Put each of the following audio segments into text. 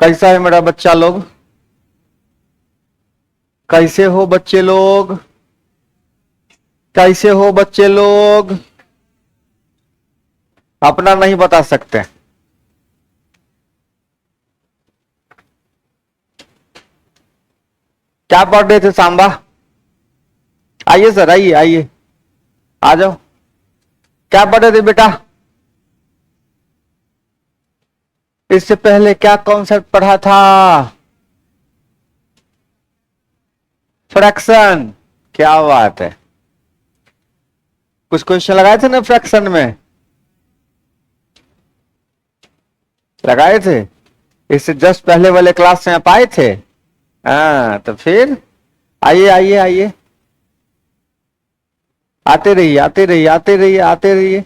कैसा है मेरा बच्चा लोग? कैसे हो बच्चे लोग? कैसे हो बच्चे लोग? अपना नहीं बता सकते? क्या पढ़ रहे थे सांबा? आइए सर, आइए आइए, आ जाओ। क्या पढ़ रहे थे बेटा? इससे पहले क्या कॉन्सेप्ट पढ़ा था? फ्रैक्शन। क्या बात है। कुछ क्वेश्चन लगाए थे ना फ्रैक्शन में? लगाए थे। इससे जस्ट पहले वाले क्लास में आप आए थे? हाँ तो फिर आइए आइए आइए, आते रहिए आते रहिए आते रहिए आते रहिए।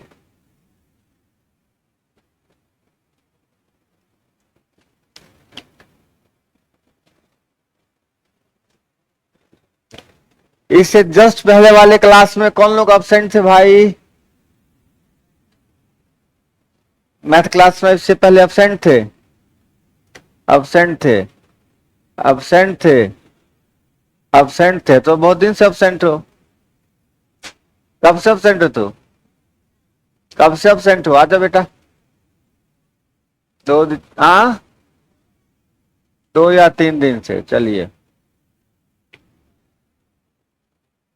इससे जस्ट पहले वाले क्लास में कौन लोग अब्सेंट थे भाई? मैथ क्लास में इससे पहले अब्सेंट थे? अब्सेंट थे, अब्सेंट थे, अब्सेंट थे तो बहुत दिन से अब्सेंट हो। कब से अब्सेंट हो तू? कब से अब्सेंट हो? आजा बेटा। हाँ, 2 या 3 दिन से। चलिए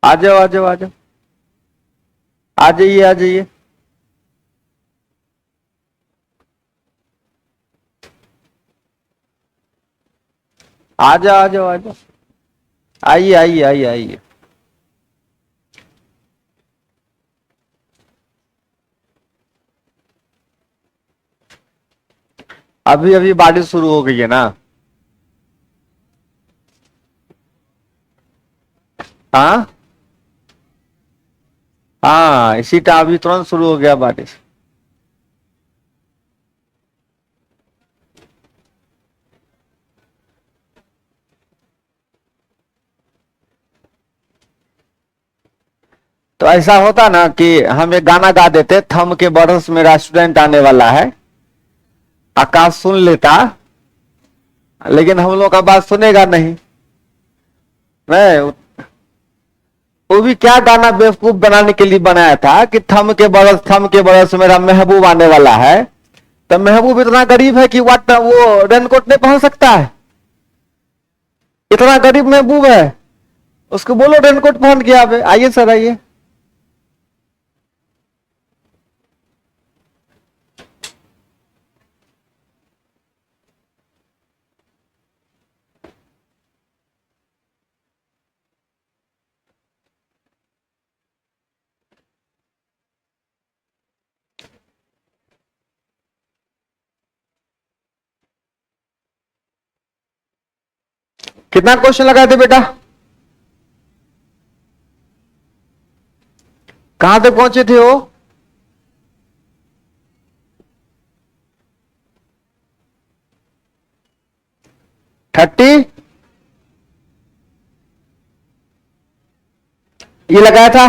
आ जाओ आ जाओ आ जाओ, आ जाइए आ जाइए। आ जाओ आ जाओ आ जाओ, आइए आइए आइए आइए। अभी अभी बारिश शुरू हो गई है ना? हाँ हाँ, इसी टाइम अभी तुरंत शुरू हो गया बारिश। तो ऐसा होता ना कि हम एक गाना गा देते, थम के बरस मेरा स्टूडेंट आने वाला है, आकाश सुन लेता, लेकिन हम लोग का बात सुनेगा नहीं। नहीं, वो भी क्या गाना बेवकूफ बनाने के लिए बनाया था कि थम के बरस मेरा महबूब आने वाला है। तो महबूब इतना गरीब है कि वो रेनकोट नहीं पहन सकता है? इतना गरीब महबूब है, उसको बोलो रेनकोट पहन के आवे। आइए सर आइए। कितना क्वेश्चन लगाए थे बेटा? कहां तक पहुंचे थे वो? 30? ये लगाया था?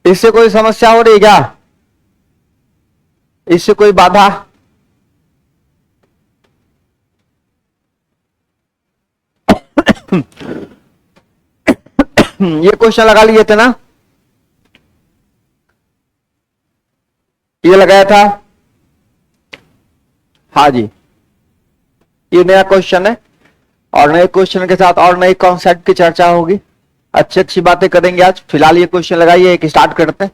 इससे कोई समस्या हो रही क्या? इससे कोई बाधा? ये क्वेश्चन लगा लिए थे ना? ये लगाया था? हाँ जी, ये नया क्वेश्चन है, और नए क्वेश्चन के साथ और नए कॉन्सेप्ट की चर्चा होगी। अच्छी अच्छी बातें करेंगे आज। फिलहाल ये क्वेश्चन लगाइए, एक स्टार्ट करते हैं।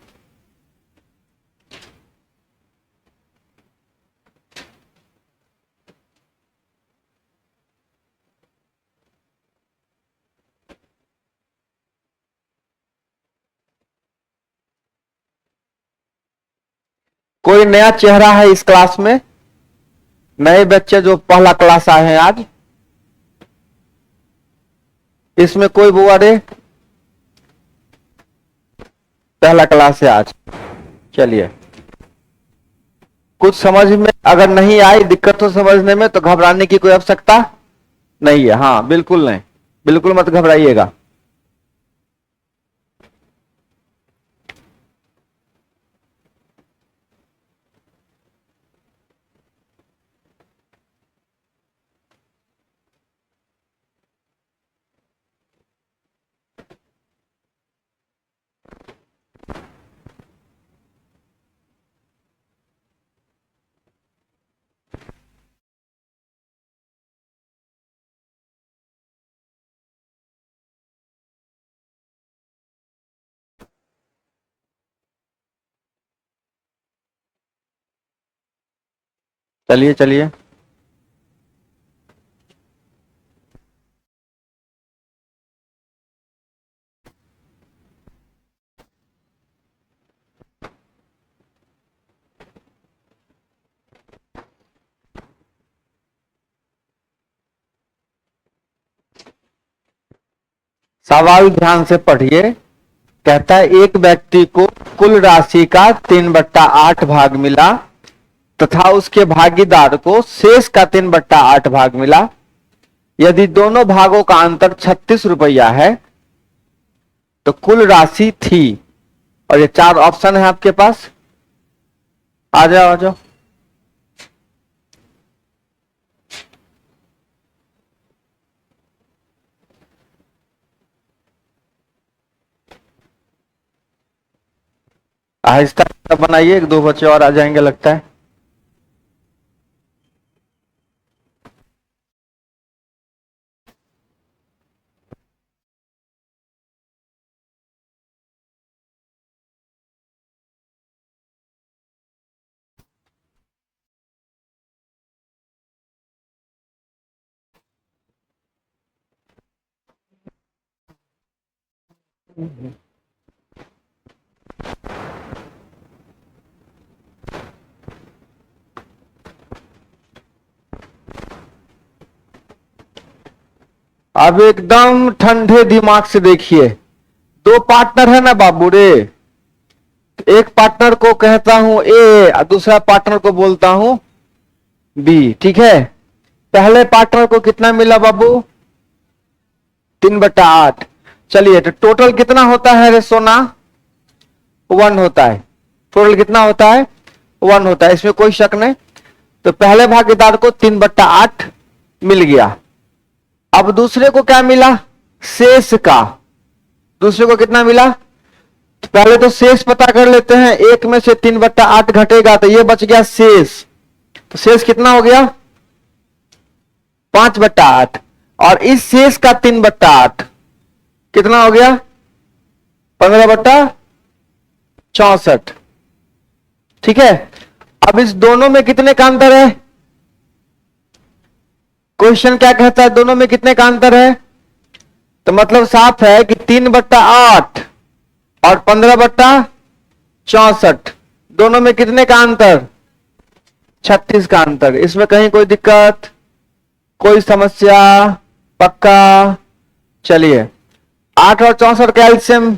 कोई नया चेहरा है इस क्लास में? नए बच्चे जो पहला क्लास आए हैं आज, इसमें कोई बुआ रे? पहला क्लास है आज। चलिए, कुछ समझ में अगर नहीं आई, दिक्कत हो समझने में, तो घबराने की कोई आवश्यकता नहीं है। हाँ बिल्कुल नहीं, बिल्कुल मत घबराइएगा। चलिए चलिए। सवाल ध्यान से पढ़िए। कहता है एक व्यक्ति को कुल राशि का 3/8 भाग मिला तथा उसके भागीदार को शेष का 3/8 भाग मिला। यदि दोनों भागों का अंतर 36 रुपया है तो कुल राशि थी। और ये 4 ऑप्शन है आपके पास। आ जाओ आ जाओ। आहिस्ता बनाइए, 1-2 बच्चे और आ जाएंगे लगता है। अब एकदम ठंडे दिमाग से देखिए। 2 पार्टनर है ना बाबू रे। एक पार्टनर को कहता हूं ए और दूसरा पार्टनर को बोलता हूं बी। ठीक है। पहले पार्टनर को कितना मिला बाबू? 3/8। चलिए तो टोटल कितना होता है रे सोना? 1 होता है। टोटल कितना होता है? 1 होता है, इसमें कोई शक नहीं। तो पहले भागीदार को 3/8 मिल गया। अब दूसरे को क्या मिला? शेष का। दूसरे को कितना मिला? तो पहले तो शेष पता कर लेते हैं। 1 में से 3/8 घटेगा तो ये बच गया शेष। तो शेष कितना हो गया? 5/8। और इस शेष का 3/8 कितना हो गया? 15/64। ठीक है। अब इस दोनों में कितने का अंतर है? क्वेश्चन क्या कहता है? दोनों में कितने का अंतर है? तो मतलब साफ है कि 3/8 और 15/64 दोनों में कितने का अंतर? 36 का अंतर। इसमें कहीं कोई दिक्कत, कोई समस्या? पक्का? चलिए 8 और 64 का एलसीएम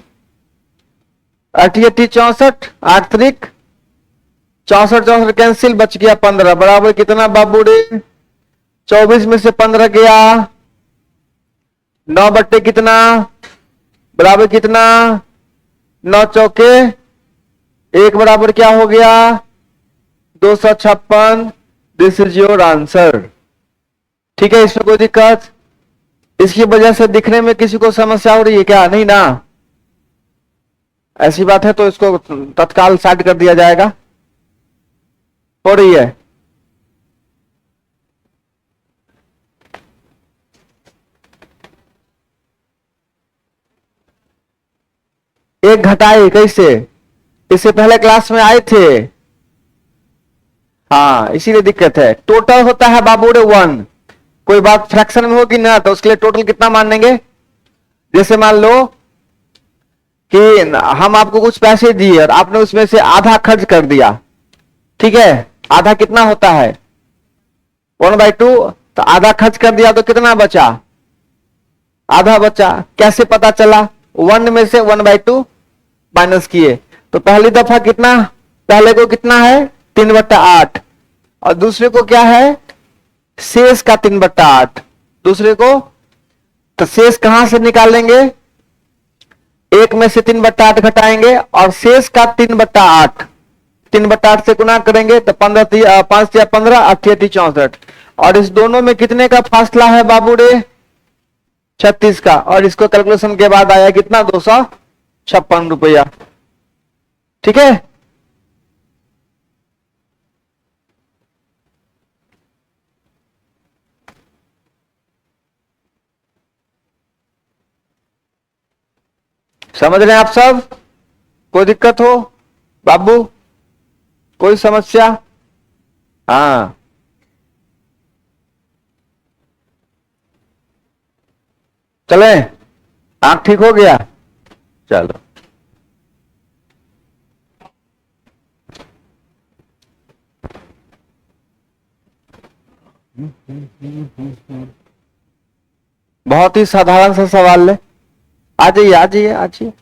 88 64, 8 त्रिक 64 64 कैंसिल, बच गया 15 बराबर कितना बाबू रे? 24 में से 15 गया 9 बट्टे कितना बराबर कितना? 9 चौके 1 बराबर क्या हो गया? 256। This is your answer. ठीक है। इसमें कोई दिक्कत? इसकी वजह से दिखने में किसी को समस्या हो रही है क्या? नहीं ना। ऐसी बात है तो इसको तत्काल साइड कर दिया जाएगा। हो रही है? एक घटाए कैसे? इससे पहले क्लास में आए थे। हाँ इसीलिए दिक्कत है। टोटल होता है बाबू रे 1। कोई बात फ्रैक्शन में होगी ना तो उसके लिए टोटल कितना मानेंगे? जैसे मान लो कि हम आपको कुछ पैसे दिए और आपने उसमें से आधा खर्च कर दिया। ठीक है। आधा कितना होता है? 1/2। तो आधा खर्च कर दिया तो कितना बचा? आधा बचा। कैसे पता चला? 1 में से 1/2 माइनस किए। तो पहली दफा कितना? पहले को कितना है? 3/8। और दूसरे को क्या है? शेष का 3/8। दूसरे को तो शेष कहां से निकालेंगे? 1 में से 3/8 घटाएंगे और शेष का 3/8 3/8 से गुना करेंगे तो 15 5 या 15 88 64। और इस दोनों में कितने का फासला है बाबू रे? 36 का। और इसको कैलकुलेशन के बाद आया कितना? 256 रुपया। ठीक है। समझ रहे हैं आप सब? कोई दिक्कत हो बाबू? कोई समस्या? हाँ चले, आंख ठीक हो गया? चलो। बहुत ही साधारण सा सवाल है। आ जाइए आ जाइए आ जाइए।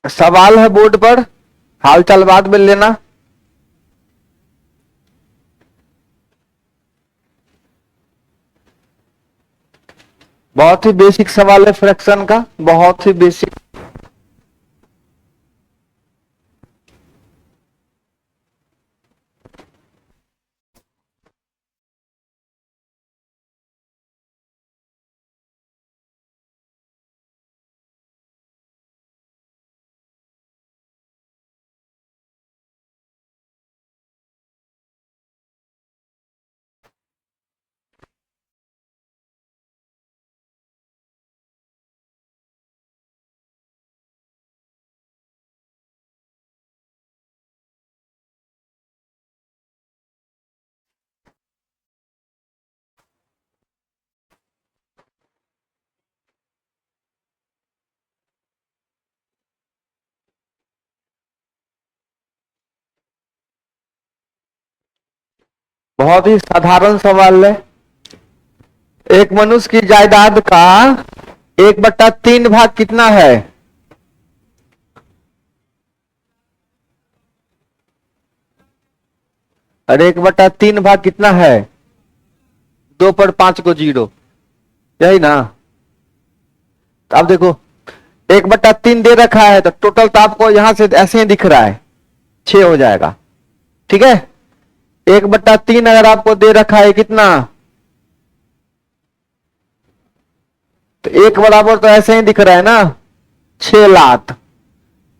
सवाल है बोर्ड पर, हालचाल बाद में लेना। बहुत ही बेसिक सवाल है फ्रैक्शन का, बहुत ही बेसिक। बहुत ही साधारण सवाल है। एक मनुष्य की जायदाद का 1/3 भाग कितना है? अरे 1/3 भाग कितना है? 2/5 को 0, यही ना? तो अब देखो 1/3 दे रखा है, तो टोटल तो आपको यहां से ऐसे ही दिख रहा है, 6 हो जाएगा। ठीक है, 1/3 अगर आपको दे रखा है कितना, तो 1 बराबर तो ऐसे ही दिख रहा है ना, 6 लाख।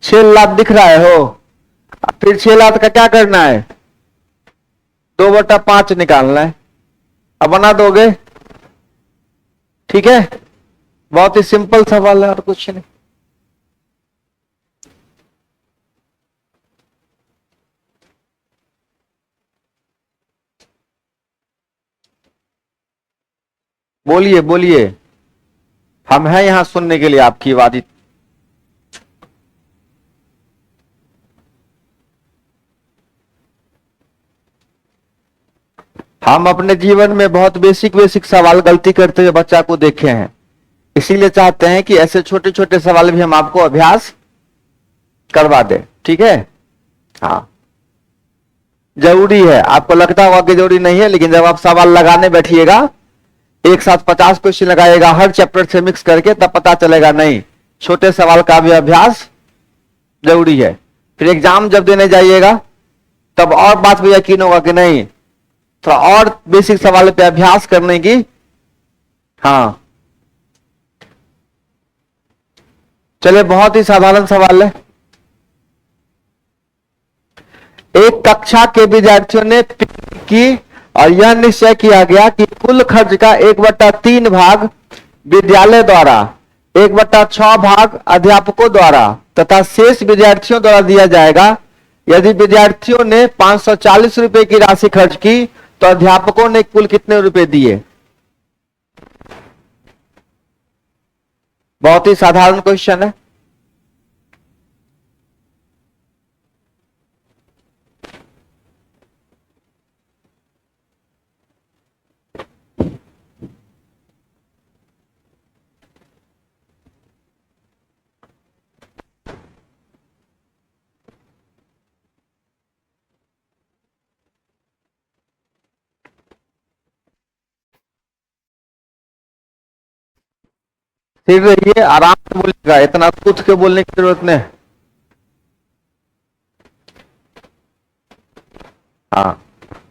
6 लाख दिख रहा है हो। अब फिर 6 लाख का क्या करना है? 2/5 निकालना है। अब बना दोगे? ठीक है, बहुत ही सिंपल सवाल है और कुछ नहीं। बोलिए बोलिए, हम हैं यहां सुनने के लिए आपकी बात। हम अपने जीवन में बहुत बेसिक बेसिक सवाल गलती करते हुए बच्चा को देखे हैं, इसीलिए चाहते हैं कि ऐसे छोटे छोटे सवाल भी हम आपको अभ्यास करवा दें। ठीक है, हाँ जरूरी है। आपको लगता होगा कि जरूरी नहीं है, लेकिन जब आप सवाल लगाने बैठिएगा, एक साथ 50 क्वेश्चन लगाएगा हर चैप्टर से मिक्स करके, तब पता चलेगा नहीं, छोटे सवाल का भी अभ्यास जरूरी है। फिर एग्जाम जब देने जाइएगा, तब और बात पे यकीन होगा कि नहीं, थोड़ा और बेसिक सवाल पे अभ्यास करने की। हाँ चले, बहुत ही साधारण सवाल है। एक कक्षा के विद्यार्थियों ने की और यह निश्चय किया गया कि कुल खर्च का 1/3 भाग विद्यालय द्वारा, 1/6 भाग अध्यापकों द्वारा तथा शेष विद्यार्थियों द्वारा दिया जाएगा। यदि विद्यार्थियों ने 540 रुपए की राशि खर्च की, तो अध्यापकों ने कुल कितने रुपए दिए? बहुत ही साधारण क्वेश्चन है। फिर रहिए, आराम से बोलिएगा, इतना कूद के बोलने की जरूरत नहीं। हाँ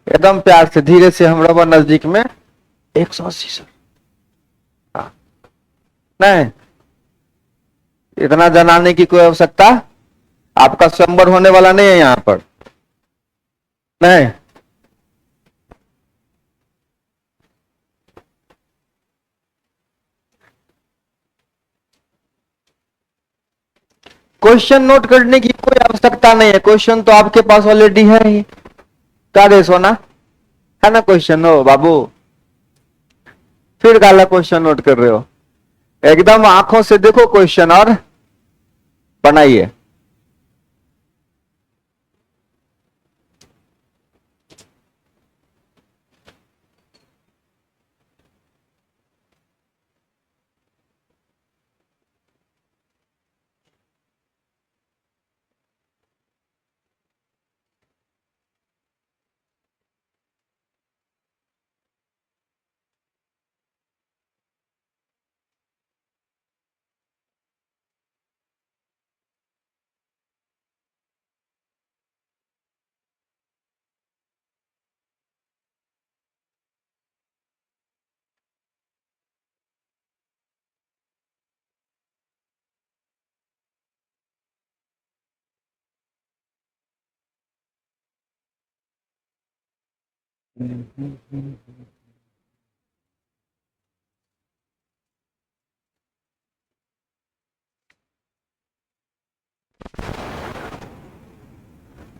एकदम प्यार से, धीरे से, हम रबर नजदीक में। 180 सर। हाँ नहीं, इतना जनाने की कोई आवश्यकता, आपका स्वयंवर होने वाला नहीं है यहाँ पर। नहीं, क्वेश्चन नोट करने की कोई आवश्यकता नहीं है, क्वेश्चन तो आपके पास ऑलरेडी है ही। क्या रे सोना, है ना क्वेश्चन? हो बाबू, फिर काला क्वेश्चन नोट कर रहे हो? एकदम आंखों से देखो क्वेश्चन और बनाइए।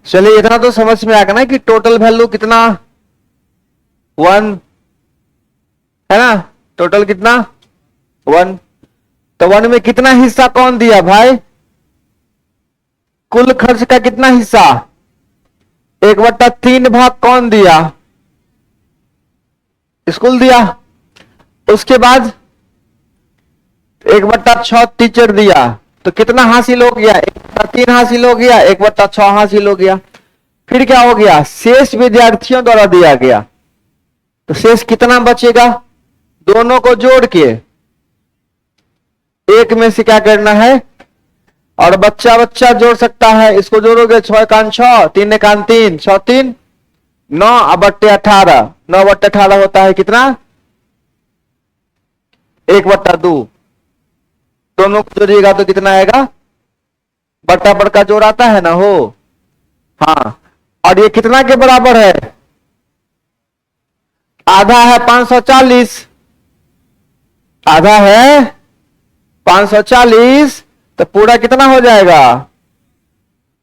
चलिए, इतना तो समझ में आ गया ना कि टोटल वैल्यू कितना, 1 है ना? टोटल कितना? 1। तो 1 में कितना हिस्सा कौन दिया भाई? कुल खर्च का कितना हिस्सा? 1/3 भाग कौन दिया? स्कूल दिया। उसके बाद 1/6 टीचर दिया। तो कितना हासिल हो गया? 1/3 हासिल हो गया, 1/6 हासिल हो गया। फिर क्या हो गया? शेष विद्यार्थियों द्वारा दिया गया। तो शेष कितना बचेगा? दोनों को जोड़ के एक में से क्या करना है? और बच्चा बच्चा जोड़ सकता है, इसको जोड़ोगे 6 एकान 6, 3 एकान 3, 6 3 9 बट्टे 18, 9/18 होता है कितना? 1/2। दोनों को जोड़िएगा तो कितना आएगा? बट्टा बड़का जोड़ आता है ना हो। हाँ, और ये कितना के बराबर है? आधा है 540, आधा है 540, तो पूरा कितना हो जाएगा?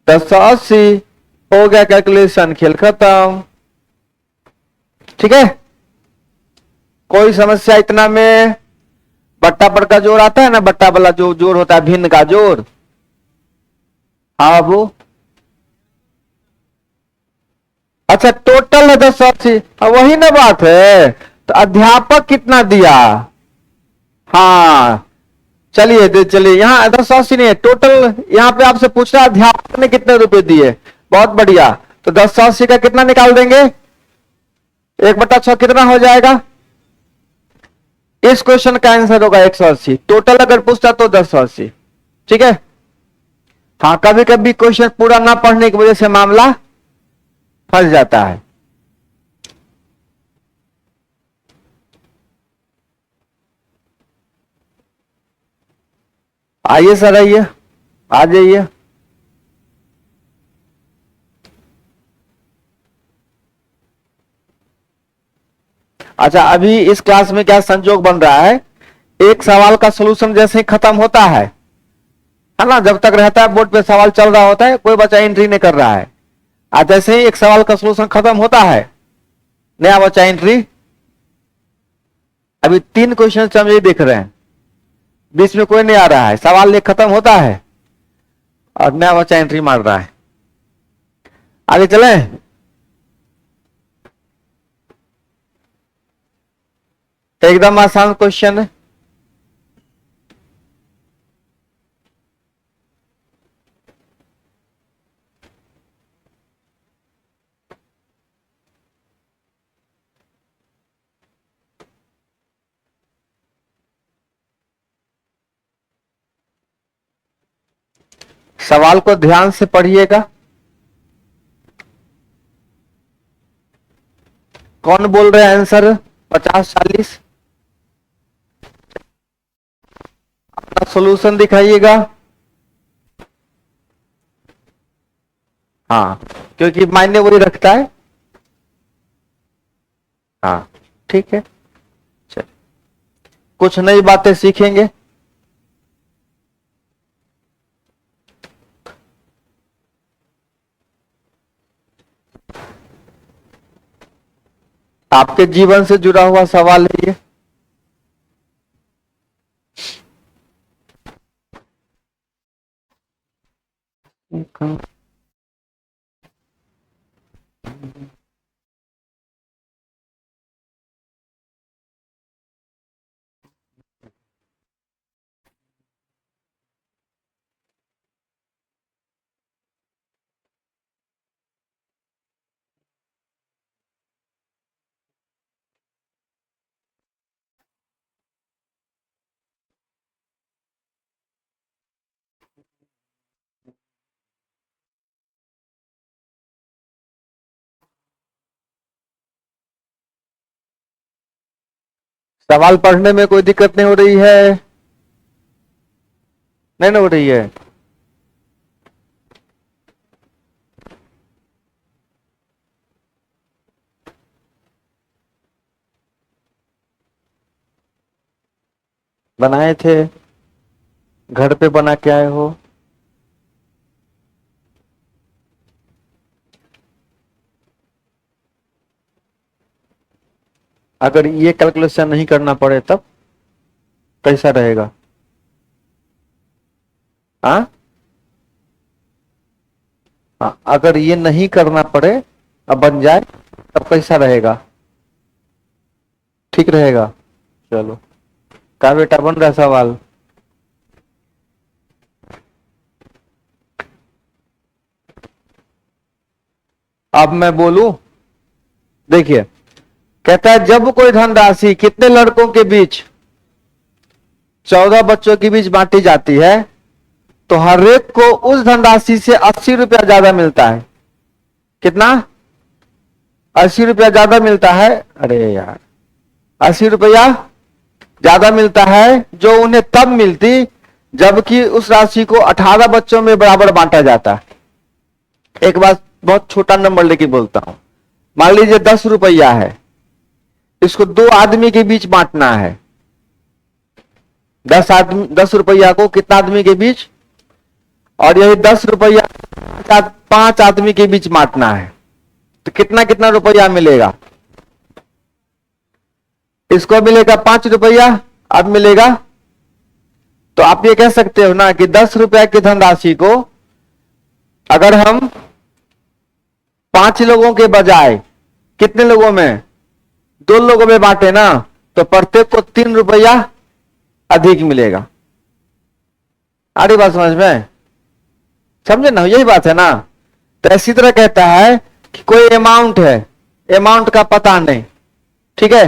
1080। हो गया कैलकुलेशन, खेल खत्म। ठीक है, कोई समस्या इतना में? बट्टा पर का जोड़ आता है ना, बट्टा वाला जो जोड़ होता है, भिन्न का जोड़। हाँ बाबू, अच्छा टोटल है 1080। वही ना बात है, तो अध्यापक कितना दिया? हाँ, चलिए चलिए, यहाँ 1080 नहीं है टोटल, यहाँ पे आपसे पूछ रहा है अध्यापक ने कितने रुपए दिए। बहुत बढ़िया, तो 1080 का कितना निकाल देंगे? 1/6 कितना हो जाएगा? इस क्वेश्चन का आंसर होगा 180। टोटल अगर पूछता तो 1080। ठीक है। हाँ, कभी कभी क्वेश्चन पूरा ना पढ़ने की वजह से मामला फंस जाता है। आइए सर, आइए, आ जाइए। अच्छा, अभी इस क्लास में क्या संजोग बन रहा है, एक सवाल का सलूशन जैसे ही खत्म होता है ना, जब तक रहता है बोर्ड पे सवाल चल रहा होता है, कोई बच्चा एंट्री नहीं कर रहा है। आज जैसे ही एक सवाल का सलूशन खत्म होता है, नया बच्चा एंट्री। अभी 3 क्वेश्चन हम ये देख रहे हैं, बीच में कोई नहीं आ रहा है, सवाल ये खत्म होता है और नया बच्चा एंट्री मार रहा है। आगे चले। एकदम आसान क्वेश्चन है। सवाल को ध्यान से पढ़िएगा। कौन बोल रहे हैं आंसर? 50 40। अपना सॉल्यूशन दिखाइएगा। हाँ, क्योंकि मायने वही रखता है। हाँ ठीक है, चल कुछ नई बातें सीखेंगे। आपके जीवन से जुड़ा हुआ सवाल है ये। सवाल पढ़ने में कोई दिक्कत नहीं हो रही है? नहीं ना हो रही है? बनाए थे, घर पे बना के आए हो? अगर ये कैलकुलेशन नहीं करना पड़े तब कैसा रहेगा? हाँ हाँ, अगर ये नहीं करना पड़े, अब बन जाए, तब कैसा रहेगा? ठीक रहेगा। चलो, का बेटा बन रहा सवाल? अब मैं बोलूं, देखिए, कहता है जब कोई धनराशि कितने लड़कों के बीच, 14 बच्चों के बीच बांटी जाती है, तो हर एक को उस धनराशि से 80 रुपया ज्यादा मिलता है। कितना? 80 रुपया ज्यादा मिलता है। अरे यार, 80 रुपया ज्यादा मिलता है, जो उन्हें तब मिलती जबकि उस राशि को 18 बच्चों में बराबर बांटा जाता। एक बात, बहुत छोटा नंबर लेके बोलता हूं। मान लीजिए 10 रुपया है, इसको 2 आदमी के बीच बांटना है। 10 रुपया को कितना आदमी के बीच, और यही 10 रुपया 5 आदमी के बीच बांटना है, तो कितना कितना रुपया मिलेगा? इसको मिलेगा 5 रुपया, अब मिलेगा। तो आप ये कह सकते हो ना कि 10 रुपया की धनराशि को अगर हम 5 लोगों के बजाय कितने लोगों में, 2 लोगों में बांटे ना, तो प्रत्येक को 3 रुपया अधिक मिलेगा। आ रही बात समझ में? समझे ना, यही बात है ना। तो इसी तरह कहता है कि कोई अमाउंट है, अमाउंट का पता नहीं, ठीक है,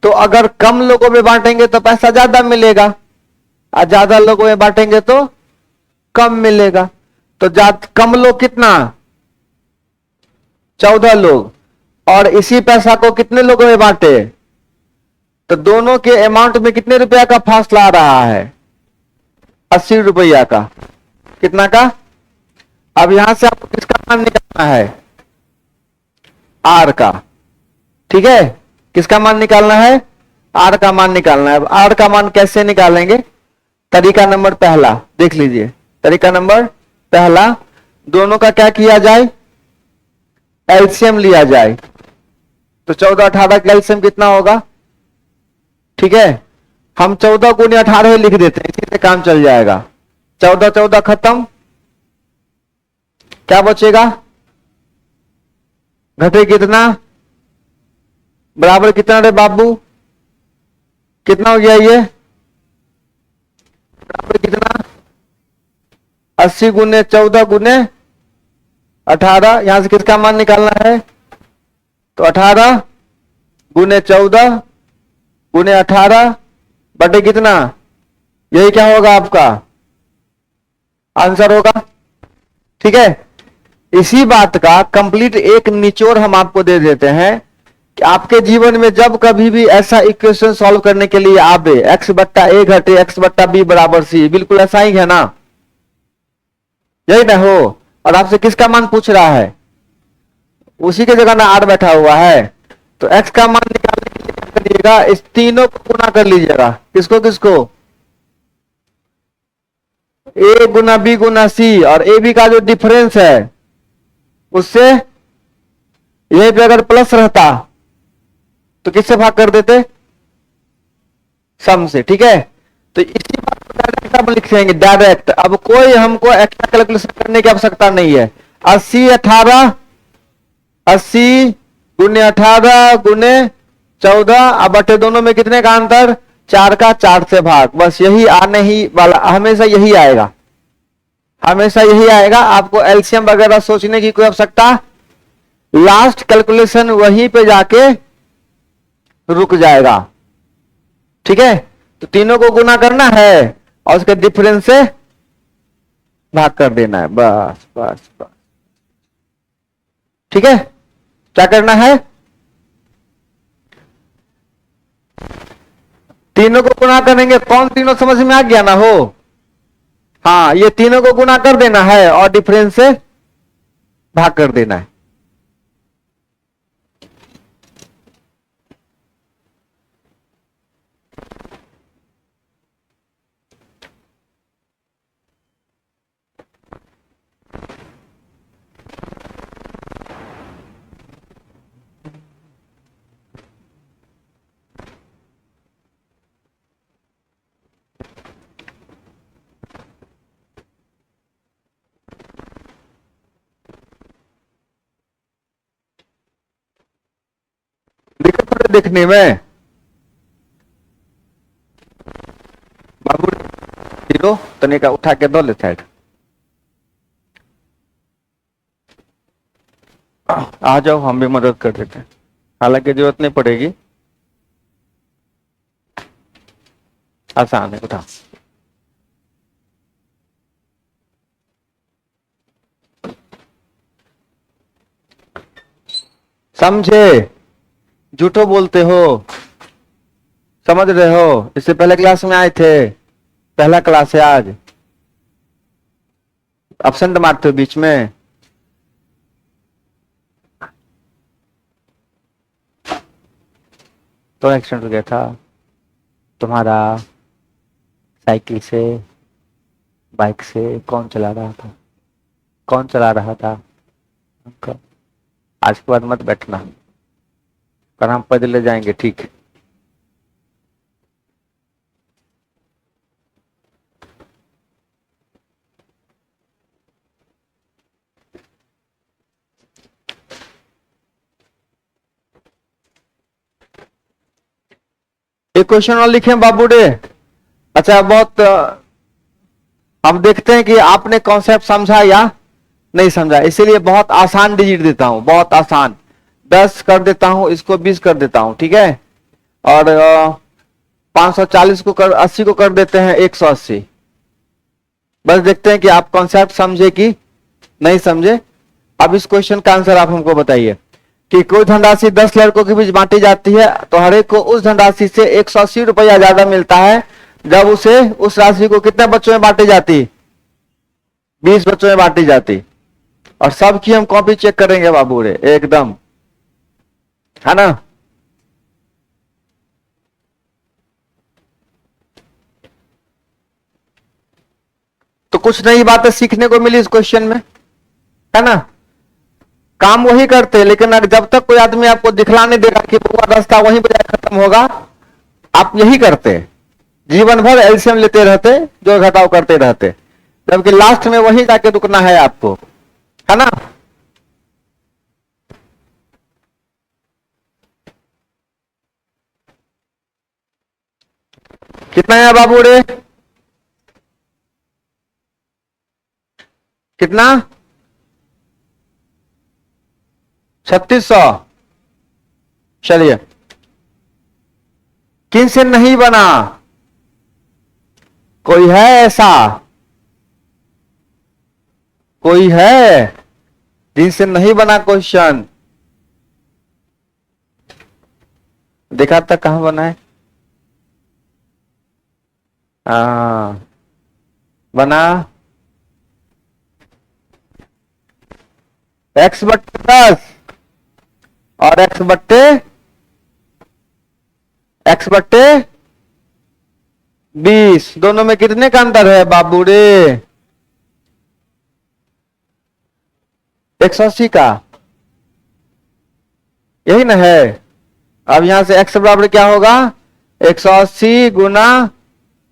तो अगर कम लोगों में बांटेंगे तो पैसा ज्यादा मिलेगा, और ज्यादा लोगों में बांटेंगे तो कम मिलेगा। तो कम लोग कितना, 14 लोग, और इसी पैसा को कितने लोगों में बांटे, तो दोनों के अमाउंट में कितने रुपया का फासला आ रहा है? 80 रुपया का। कितना का? अब यहां से आपको किसका मान निकालना है? आर का, ठीक है। किसका मान निकालना है? आर का मान निकालना है। अब आर का मान कैसे निकालेंगे? तरीका नंबर पहला देख लीजिए। तरीका नंबर पहला, दोनों का क्या किया जाए? एलसीएम लिया जाए। तो 14 18 का एलसीएम कितना होगा? ठीक है, हम 14 गुने 18 लिख देते हैं, इसी से काम चल जाएगा। 14 14 खत्म, क्या बचेगा? घटे कितना? बराबर कितना रे बाबू? कितना हो गया ये? बराबर कितना? 80 गुने 14 गुने 18। यहां से किसका मान निकालना है? तो 18 गुने 14 गुने 18 बटे कितना? यही क्या होगा आपका आंसर होगा, ठीक है। इसी बात का कंप्लीट एक निचोड़ हम आपको दे देते हैं कि आपके जीवन में जब कभी भी ऐसा इक्वेशन सॉल्व करने के लिए आवे, x बट्टा a घटे x बट्टा b बराबर c, बिल्कुल ऐसा ही है ना, यही ना हो। और आपसे किसका मान पूछ रहा है? उसी के जगह ना आर बैठा हुआ है, तो x का मान निकालने के लिए क्या करिएगा, इस तीनों को गुना कर लीजिएगा। किसको किसको, a Guna b Guna c, और ए बी का जो डिफरेंस है उससे यहीं पे अगर प्लस रहता तो किससे भाग कर देते, सम से। ठीक है, तो इसी बात को डायरेक्ट अब लिख देंगे, डायरेक्ट। अब कोई हमको एक्स्ट्रा कैलकुलेशन करने की आवश्यकता नहीं है। 80 18, 80 गुने 18 गुने 14, अब बटे दोनों में कितने का अंतर, 4 का, 4 से भाग। बस यही आने ही वाला, हमेशा यही आएगा, हमेशा यही आएगा। आपको एलसीएम वगैरह सोचने की कोई आवश्यकता, लास्ट कैलकुलेशन वहीं पे जाके रुक जाएगा। ठीक है, तो तीनों को गुना करना है और उसके डिफरेंस से भाग कर देना है, बस बस बस। ठीक है, क्या करना है, तीनों को गुना करेंगे। कौन तीनों, समझ में आ गया ना हो। हाँ, ये तीनों को गुना कर देना है और डिफरेंस से भाग कर देना है। दिक्कत थोड़े देखने में बाबू, जीरो तनिका उठा के दो ले साइड, आ जाओ, हम भी मदद कर देते हैं, हालांकि जरूरत नहीं पड़ेगी, आसान है, उठा। समझे, झूठो बोलते हो, समझ रहे हो, इससे पहले क्लास में आए थे, पहला क्लास है आज, एब्सेंट मारते हो बीच में। तो एक्सीडेंट हो गया था तुम्हारा, साइकिल से, बाइक से, कौन चला रहा था, कौन चला रहा था, आज के बाद मत बैठना, पर हम पैदल ले जाएंगे, ठीक है। एक क्वेश्चन और लिखे बाबू डे। अच्छा, बहुत हम देखते हैं कि आपने कॉन्सेप्ट समझा या नहीं समझा, इसीलिए बहुत आसान डिजिट देता हूं, बहुत आसान। 10 कर देता हूं, इसको 20 कर देता हूं, ठीक है। और 540 को कर, 80 को कर देते हैं 180। बस देखते हैं कि आप कॉन्सेप्ट समझे कि नहीं समझे। अब इस क्वेश्चन का आंसर आप हमको बताइए कि कोई धनराशि 10 लड़कों के बीच बांटी जाती है तो हर एक को उस धनराशि से 180 रुपया ज्यादा मिलता है जब उसे उस राशि को कितने बच्चों में बांटी जाती, 20 बच्चों में बांटी जाती। और सबकी हम कॉपी चेक करेंगे बाबू रे, एकदम, है ना। तो कुछ नई बातें सीखने को मिली इस क्वेश्चन में, है ना। काम वही करते, लेकिन जब तक कोई आदमी आपको दिखलाने देगा कि वो रास्ता वहीं पर खत्म होगा, आप यही करते, जीवन भर एलसीएम लेते रहते, जो घटाव करते रहते, जबकि लास्ट में वहीं जाके रुकना है आपको, है ना। कितना है बाबू रे, कितना, 3600। चलिए, किन से नहीं बना, कोई है ऐसा, कोई है जिनसे नहीं बना क्वेश्चन, देखा था कहां बना है, बना x/10 और x/10 x बट्टे 20। दोनों में कितने का अंतर है बाबू रे? 180 का, यही ना है। अब यहां से x बराबर क्या होगा? 180 गुना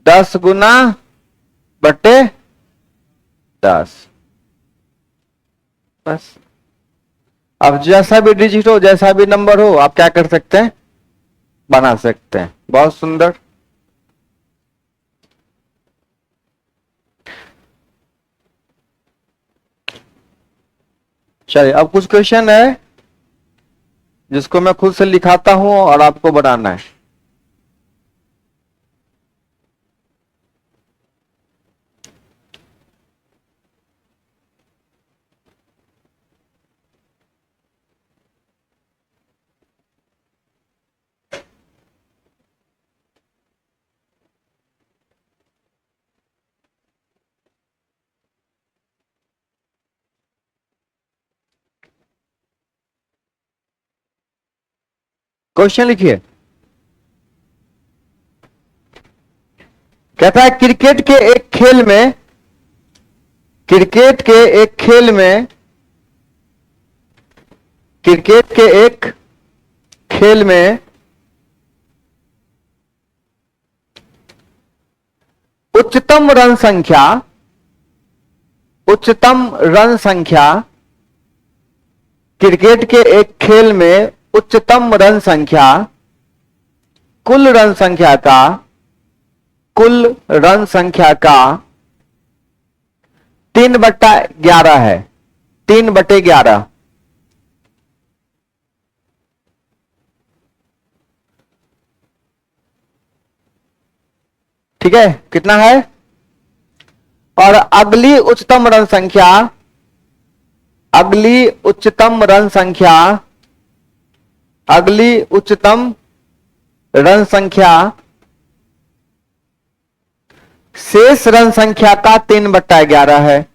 10 गुना बट्टे 10। बस। अब जैसा भी डिजिट हो, जैसा भी नंबर हो, आप क्या कर सकते हैं? बना सकते हैं। बहुत सुंदर। चलिए, अब कुछ क्वेश्चन है जिसको मैं खुद से लिखाता हूं और आपको बनाना है। क्वेश्चन लिखिए। कहता है क्रिकेट के एक खेल में, क्रिकेट के एक खेल में, क्रिकेट के एक खेल में उच्चतम रन संख्या, उच्चतम रन संख्या, क्रिकेट के एक खेल में उच्चतम रन संख्या कुल रन संख्या का, कुल रन संख्या का 3/11 है। 3/11। ठीक है, कितना है? और अगली उच्चतम रन संख्या, अगली उच्चतम रन संख्या, अगली उच्चतम रन संख्या शेष रन संख्या का 3/11 है।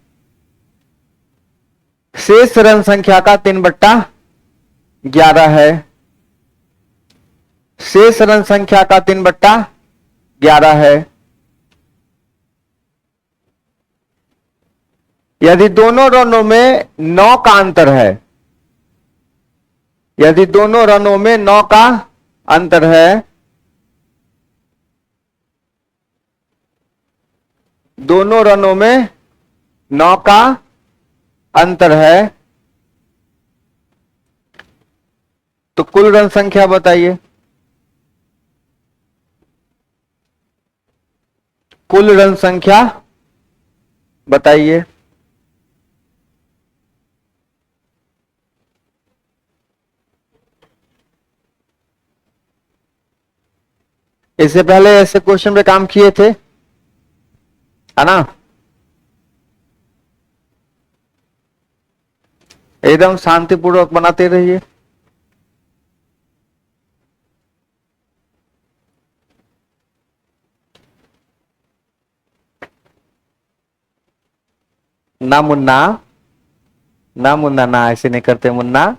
शेष रन संख्या का 3/11 है। शेष रन संख्या का 3/11 है। यदि दोनों रनों में 9 का अंतर है, यदि दोनों रनों में 9 का अंतर है, दोनों रनों में 9 का अंतर है, तो कुल रन संख्या बताइए। कुल रन संख्या बताइए। इससे पहले ऐसे क्वेश्चन पे काम किए थे, है ना? एकदम शांतिपूर्वक बनाते रहिए। ना मुन्ना, ना मुन्ना, ना ऐसे नहीं करते मुन्ना।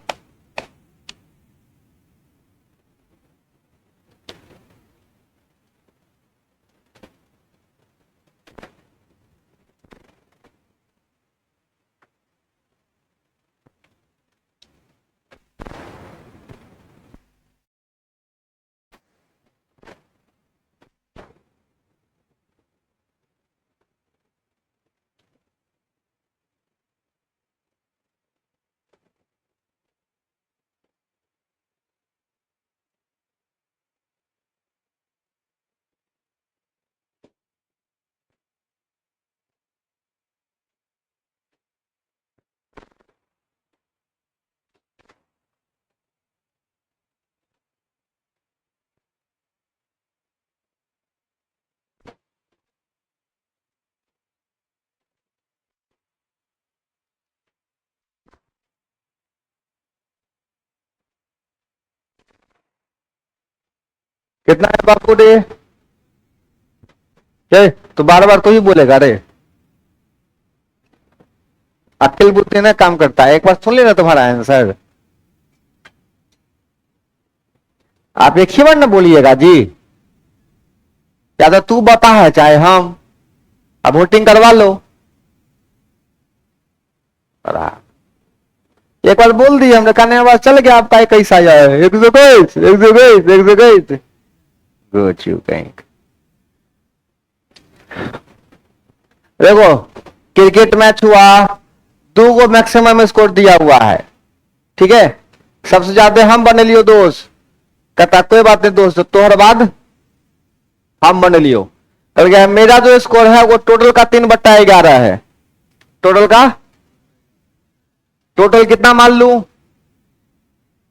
कितना है बापू रे? तो बार बार तो ही बोलेगा रे। अक्ल बुद्धि ना काम करता है। एक बार सुन लेना तुम्हारा आंसर। आप एक ही बार ना बोलिएगा जी, या तो तू बता है चाहे हम, अब वोटिंग करवा लो। एक बार बोल दिए हमने, कहने के बाद चल गया, आपका कैसा आया है 121 121 121 गोचू कहीं। देखो क्रिकेट मैच हुआ, 2 को मैक्सिमम स्कोर दिया हुआ है, ठीक है, सबसे ज्यादा हम बने लियो दोस्त, कहता कोई बात नहीं दोस्त, तोहर बाद हम बने लियो। कर गया मेरा जो स्कोर है वो टोटल का 3/11 है। टोटल का टोटल कितना मान लू,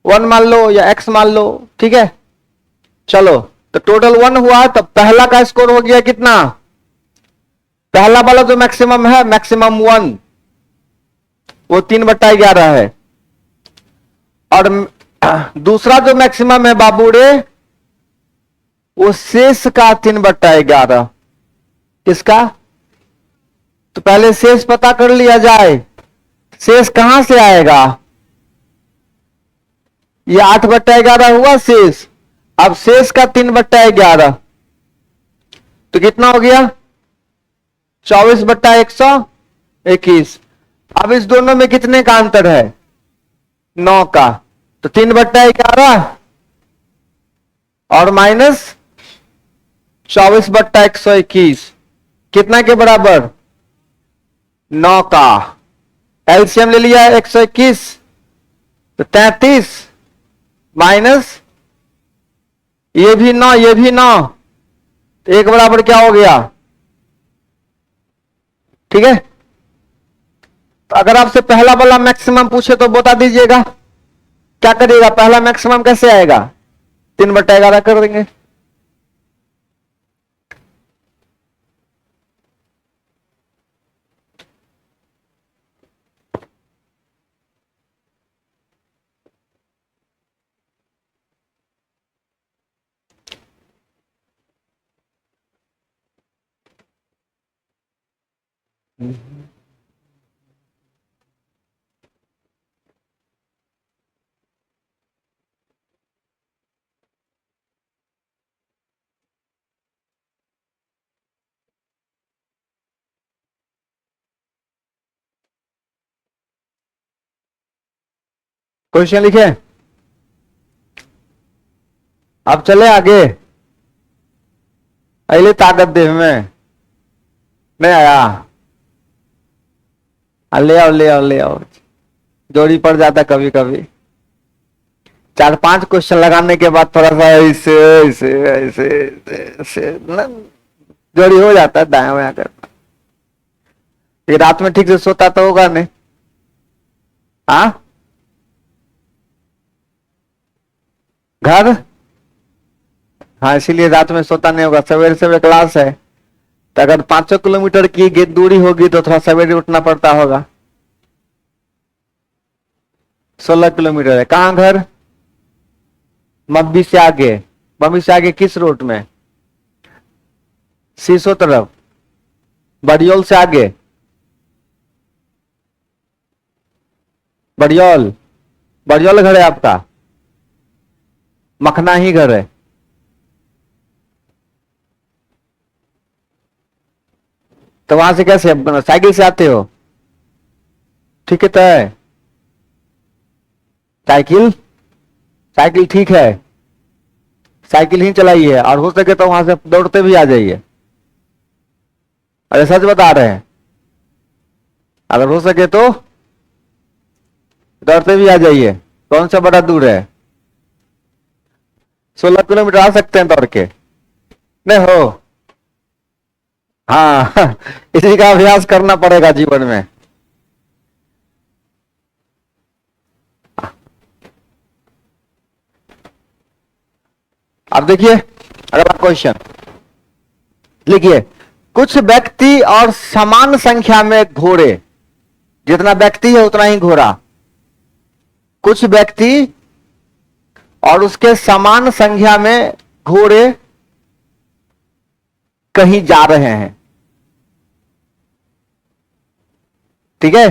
1 मान लो या x मान लो, ठीक है। चलो तो टोटल 1 हुआ, तो पहला का स्कोर हो गया कितना, पहला वाला जो मैक्सिमम है मैक्सिमम 1, वो 3/11 है। और दूसरा जो मैक्सिमम है बाबू रे, वो शेष का 3/11। किसका, तो पहले शेष पता कर लिया जाए। शेष कहां से आएगा, ये 8/11 हुआ शेष, अब शेष का 3/11, तो कितना हो गया 24/121। अब इस दोनों में कितने का अंतर है, 9 का, तो 3/11 और माइनस 24/121 कितना के बराबर, 9 का। एलसीएम ले लिया 121, तो 33 माइनस ये भी 9 ये भी 9, तो एक बराबर क्या हो गया, ठीक है। तो अगर आपसे पहला वाला मैक्सिमम पूछे तो बता दीजिएगा, क्या करिएगा, पहला मैक्सिमम कैसे आएगा, 3/11 कर देंगे। क्वेश्चन लिखे, अब चले आगे। अले ताकत देह में नहीं आया, ले आओ ले आओ ले आओ, जोड़ी पड़ जाता कभी कभी। 4-5 क्वेश्चन लगाने के बाद थोड़ा सा ऐसे ऐसे ऐसे ऐसे जोड़ी हो जाता है, दाया बाया करना। ये रात में ठीक से सोता तो होगा नहीं, हाँ घर, हाँ इसीलिए रात में सोता नहीं होगा। सवेरे सवेरे क्लास है, तो अगर 500 किलोमीटर की दूरी होगी तो थोड़ा सवेरे उठना पड़ता होगा। 16 किलोमीटर है। कहाँ घर, मब्बी से आगे, मब्बी से आगे किस रूट में, सीसो तरफ, बड़ियोल से आगे, बड़ियोल, बड़ियोल घर है आपका, मखना ही घर है। तो वहां से कैसे, साइकिल से आते हो, ठीक है, तो है साइकिल, साइकिल ठीक है, साइकिल ही चलाइए, और हो सके तो वहां से दौड़ते भी आ जाइए। अरे सच बता रहे हैं, अगर हो सके तो दौड़ते भी आ जाइए। कौन सा बड़ा दूर है, 16 किलोमीटर आ सकते हैं दौड़ के, नहीं हो, हाँ इसी का अभ्यास करना पड़ेगा जीवन में। अब देखिए अगला क्वेश्चन लिखिए, कुछ व्यक्ति और समान संख्या में घोड़े, जितना व्यक्ति है उतना ही घोड़ा, कुछ व्यक्ति और उसके समान संख्या में घोड़े कहीं जा रहे हैं, ठीक है,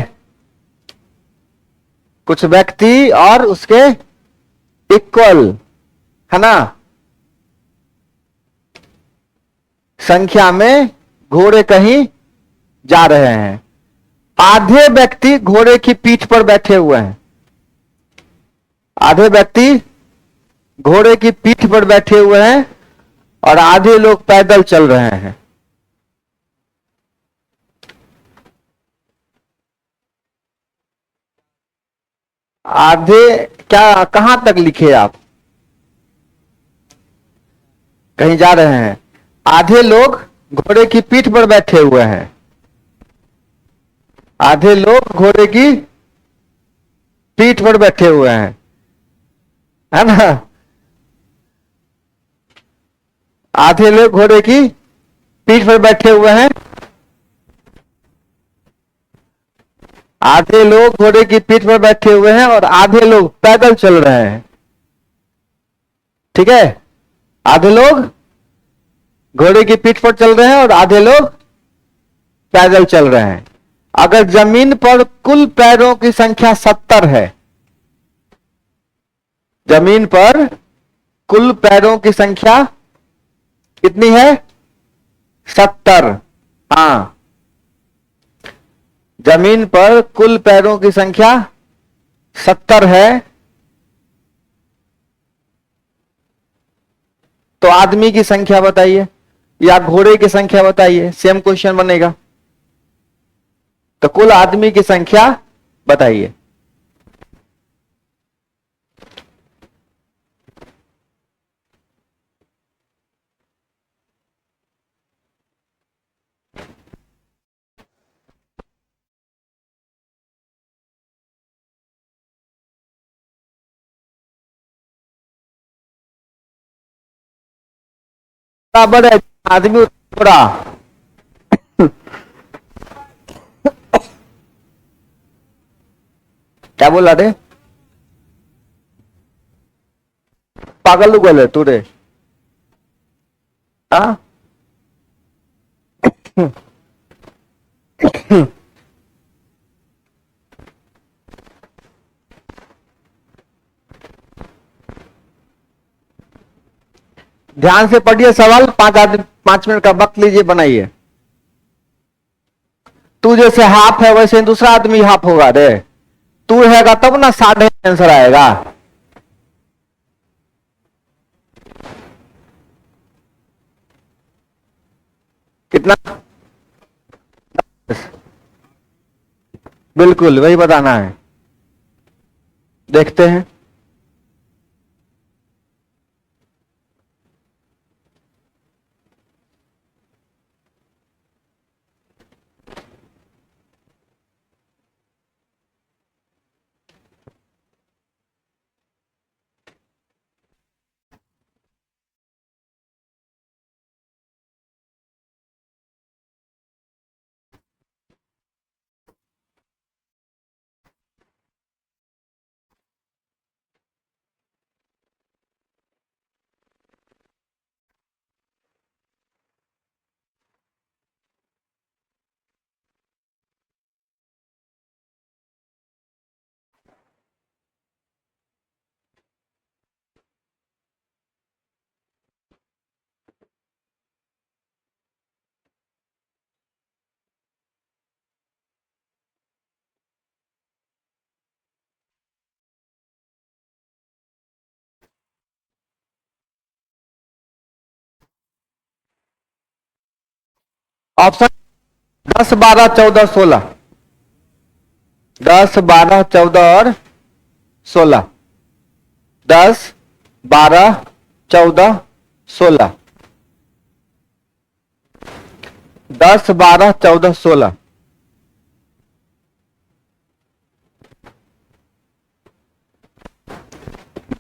कुछ व्यक्ति और उसके इक्वल है ना, संख्या में घोड़े कहीं जा रहे हैं। आधे व्यक्ति घोड़े की पीठ पर बैठे हुए हैं, आधे व्यक्ति घोड़े की पीठ पर बैठे हुए हैं और आधे लोग पैदल चल रहे हैं। आधे क्या, कहां तक लिखे आप, कहीं जा रहे हैं। आधे लोग घोड़े की पीठ पर बैठे हुए हैं, आधे लोग घोड़े की पीठ पर बैठे हुए हैं, है ना। आधे लोग घोड़े की पीठ पर बैठे हुए हैं, आधे लोग घोड़े की पीठ पर बैठे हुए हैं और आधे लोग पैदल चल रहे हैं। ठीक है, आधे लोग घोड़े की पीठ पर चल रहे हैं और आधे लोग पैदल चल रहे हैं। अगर जमीन पर कुल पैरों की संख्या 70 है, जमीन पर कुल पैरों की संख्या कितनी है, 70। हां, जमीन पर कुल पैरों की संख्या 70 है, तो आदमी की संख्या बताइए या घोड़े की संख्या बताइए, सेम क्वेश्चन बनेगा। तो कुल आदमी की संख्या बताइए। बराबर है आदमी घोड़ा। क्या बोला रे, पागल लोग बोले तू रे। हाँ, ध्यान से पढ़िए सवाल, 5 मिनट का वक्त लीजिए, बनाइए। तू जैसे हाफ है वैसे दूसरा आदमी हाफ होगा रे, तू रहेगा तब ना 60 आंसर आएगा। कितना, बिल्कुल वही बताना है, देखते हैं। ऑप्शन 10, 12, 14, 16, 10, 12, 14 और 16, 10, 12, 14, 16, 10, 12, 14, 16।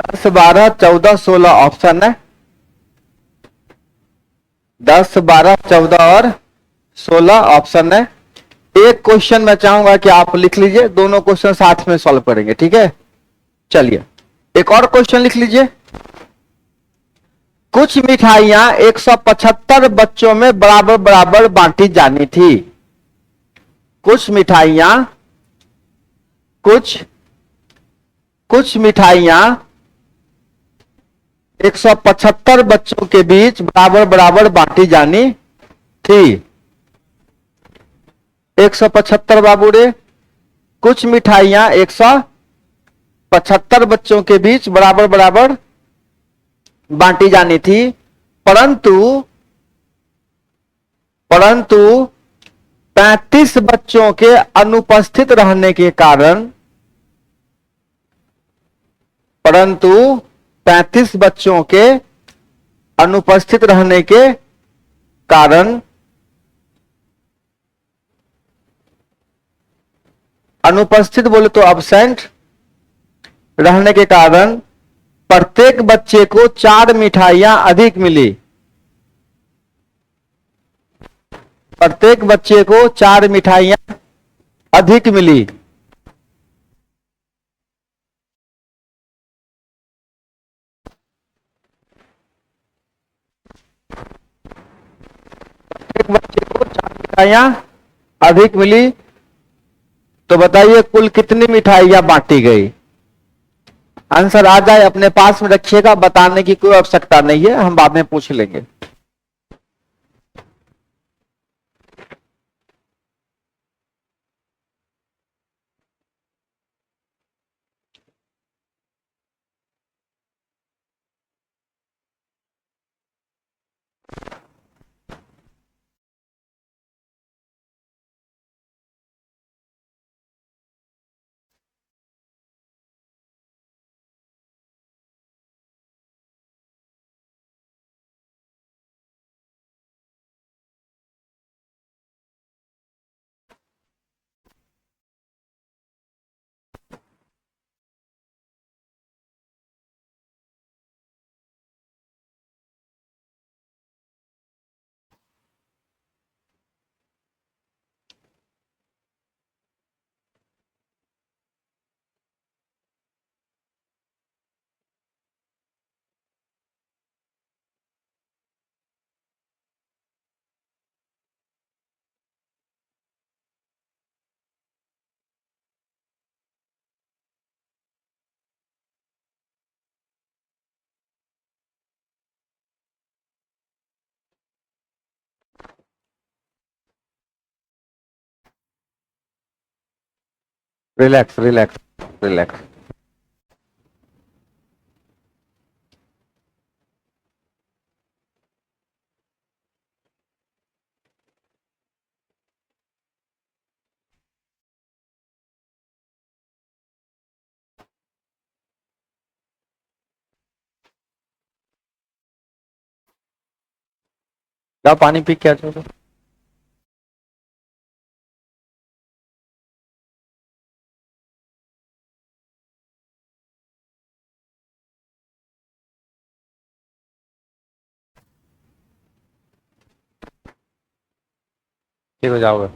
10, 12, 14, 16 ऑप्शन है। 10, 12, 14 और 16 ऑप्शन है। एक क्वेश्चन मैं चाहूंगा कि आप लिख लीजिए, दोनों क्वेश्चन साथ में सॉल्व करेंगे, ठीक है। चलिए एक और क्वेश्चन लिख लीजिए। कुछ मिठाइयां 175 बच्चों में बराबर बराबर बांटी जानी थी। कुछ मिठाइयां, कुछ मिठाइयां 175 बच्चों के बीच बराबर बराबर बांटी जानी थी। 175 बाबू रे, कुछ मिठाइयां 175 बच्चों के बीच बराबर बराबर बांटी जानी थी, परंतु परंतु 35 बच्चों के अनुपस्थित रहने के कारण, परंतु 35 बच्चों के अनुपस्थित रहने के कारण, अनुपस्थित बोले तो अब्सेंट रहने के कारण प्रत्येक बच्चे को 4 मिठाइयां अधिक मिली। प्रत्येक बच्चे को 4 मिठाइयां अधिक मिली। प्रत्येक बच्चे को 4 मिठाइयां अधिक मिली, तो बताइए कुल कितनी मिठाइयां बांटी गई। आंसर आ जाए अपने पास में रखिएगा, बताने की कोई आवश्यकता नहीं है, हम बाद में पूछ लेंगे। Relax relax relax. क्या पानी पी के आ जाओ। ठीक हो जाओगे।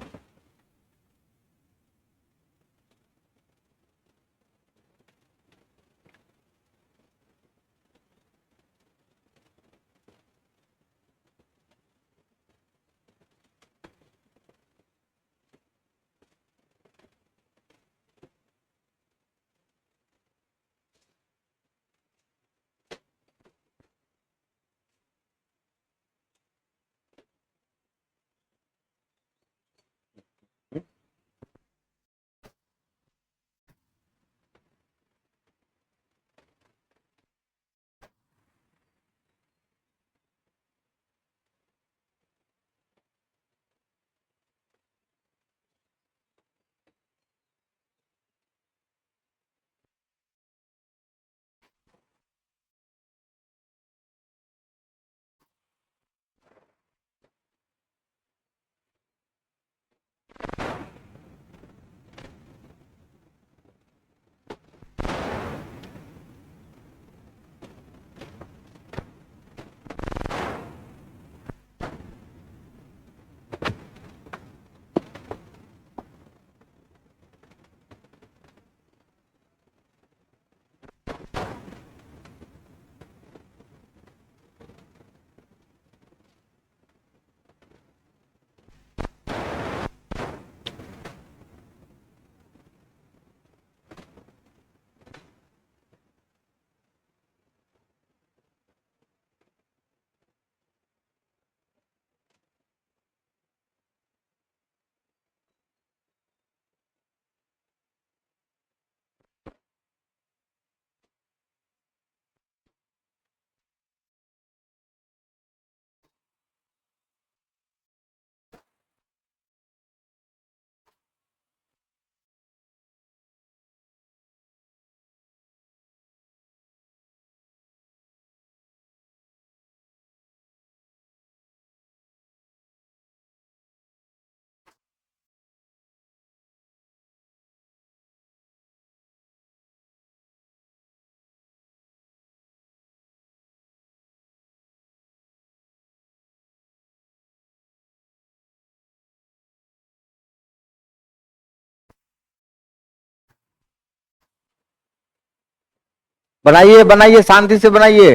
बनाइए बनाइए, शांति से बनाइए।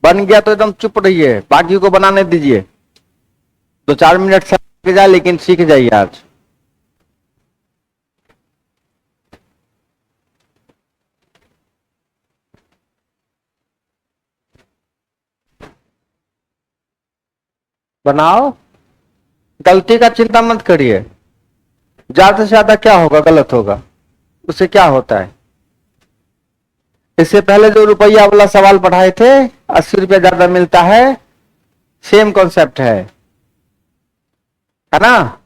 बन गया तो एकदम चुप रहिए, बाकी को बनाने दीजिए। 2-4 मिनट सीख जाए, लेकिन सीख जाइए आज। बनाओ, गलती का चिंता मत करिए। ज्यादा से ज्यादा क्या होगा, गलत होगा, उससे क्या होता है। इससे पहले जो रुपया वाला सवाल पढ़ाए थे, 80 रुपया ज्यादा मिलता है, सेम कॉन्सेप्ट है ना।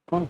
कौन?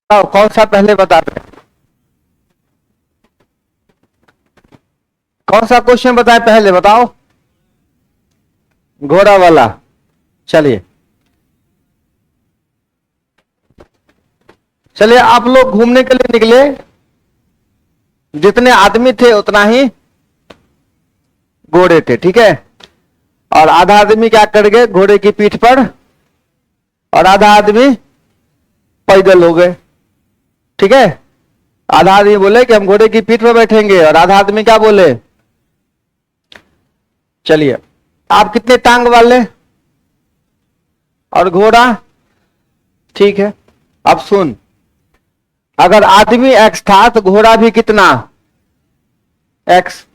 कौन सा पहले बता रहे, कौन सा क्वेश्चन बताए पहले, बताओ। घोड़ा वाला। चलिए चलिए, आप लोग घूमने के लिए निकले, जितने आदमी थे उतना ही घोड़े थे, ठीक है। और आधा आदमी क्या कर गए, घोड़े की पीठ पर, और आधा आदमी पैदल हो गए, ठीक है। आधा आदमी बोले कि हम घोड़े की पीठ पर बैठेंगे, और आधा आदमी क्या बोले, चलिए आप कितने टांग वाले और घोड़ा, ठीक है। अब सुन, अगर आदमी एक्स था तो घोड़ा भी कितना, एक्स।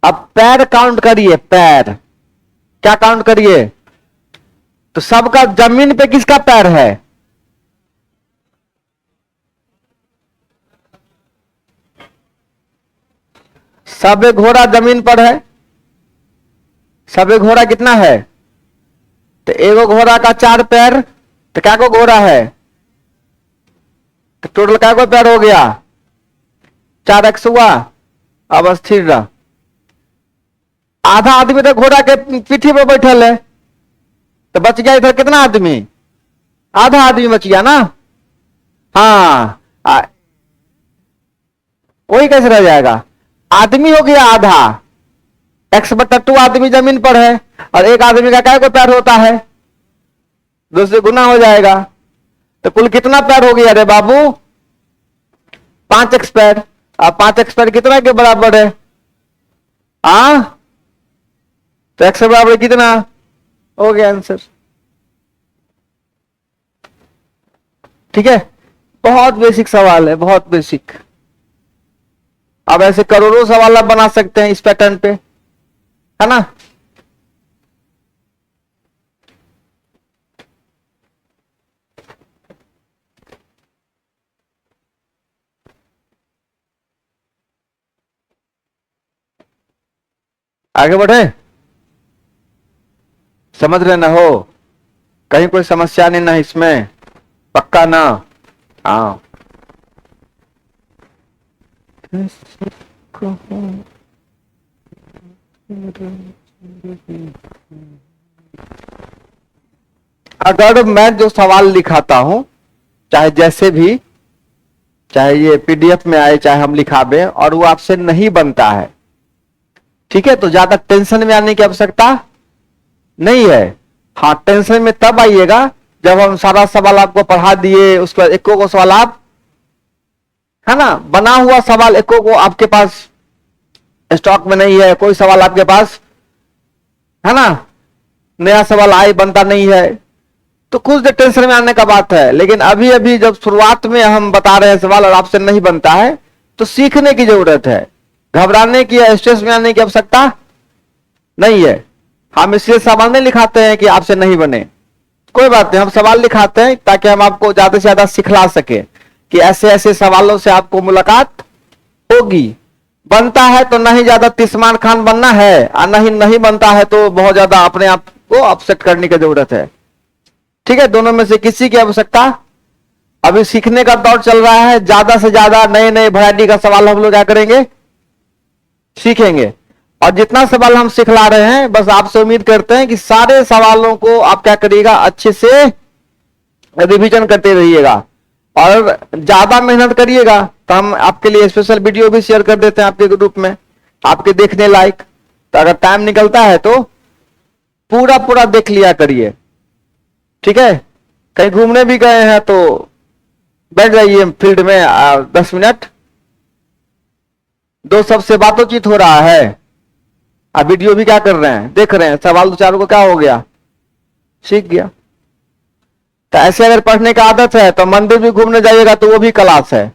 अब पैर काउंट करिए, पैर क्या काउंट करिए, तो सबका जमीन पे किसका पैर है, सब घोड़ा जमीन पर है। सब घोड़ा कितना है, तो एगो घोड़ा का 4 पैर, तो क्या को घोड़ा है, तो टोटल क्या को पैर हो गया, 4x हुआ। अब स्थिर रहा। आधा आदमी तो घोड़ा के पीठी पर बैठल है, तो बच गया इधर कितना आदमी, आधा आदमी बच गया ना। हाँ, वही कैसे रह जाएगा, आदमी हो गया आधा, x/2 आदमी जमीन पर है, और एक आदमी का क्या को पैर होता है, 2 से गुना हो जाएगा। तो कुल कितना पैर हो गया रे बाबू, 5x पैर। अब 5x पैर कितना के बराबर है, तो x के बराबर कितना हो गया आंसर, ठीक है। बहुत बेसिक सवाल है, बहुत बेसिक। अब ऐसे करोड़ों सवाल आप बना सकते हैं इस पैटर्न पे, है ना। आगे बढ़े, समझ रहे ना हो, कहीं कोई समस्या नहीं ना इसमें, पक्का ना। हाँ, अगर मैं जो सवाल लिखाता हूं, चाहे जैसे भी, चाहे ये पीडीएफ में आए चाहे हम लिखावे, और वो आपसे नहीं बनता है, ठीक है, तो ज्यादा टेंशन में आने की आवश्यकता नहीं है। हाँ, टेंशन में तब आइएगा जब हम सारा सवाल आपको पढ़ा दिए, उसके बाद एको को सवाल आप, है ना, बना हुआ सवाल एको को आपके पास स्टॉक में नहीं है, कोई सवाल आपके पास, है ना, नया सवाल आए बनता नहीं है, तो कुछ देर टेंशन में आने का बात है। लेकिन अभी अभी जब शुरुआत में हम बता रहे हैं सवाल और आपसे नहीं बनता है, तो सीखने की जरूरत है, घबराने की या स्ट्रेस में आने की आवश्यकता नहीं है। हम इसलिए सवाल नहीं लिखाते हैं कि आपसे नहीं बने, कोई बात नहीं, हम सवाल लिखाते हैं ताकि हम आपको ज्यादा से ज्यादा सिखला सके कि ऐसे ऐसे सवालों से आपको मुलाकात होगी। बनता है तो नहीं ज्यादा तिस्मान खान बनना है, और नहीं नहीं बनता है तो बहुत ज्यादा अपने आप को अपसेट करने की जरूरत है, ठीक है। दोनों में से किसी की आवश्यकता, अभी सीखने का दौर चल रहा है, ज्यादा से ज्यादा नए नए वैरायटी का सवाल हम लोग क्या करेंगे, सीखेंगे। और जितना सवाल हम सिखला रहे हैं, बस आपसे उम्मीद करते हैं कि सारे सवालों को आप क्या करिएगा, अच्छे से रिवीजन करते रहिएगा और ज्यादा मेहनत करिएगा। तो हम आपके लिए स्पेशल वीडियो भी शेयर कर देते हैं आपके ग्रुप में, आपके देखने लायक। तो अगर टाइम निकलता है तो पूरा पूरा देख लिया करिए, ठीक है। कहीं घूमने भी गए हैं तो बैठ जाइए फील्ड में 10 मिनट, दो सबसे बातचीत हो रहा है, आप वीडियो भी क्या कर रहे हैं, देख रहे हैं, सवाल दो चार को क्या हो गया, सीख गया। तो ऐसे अगर पढ़ने का आदत है तो मंदिर भी घूमने जाइएगा तो वो भी क्लास है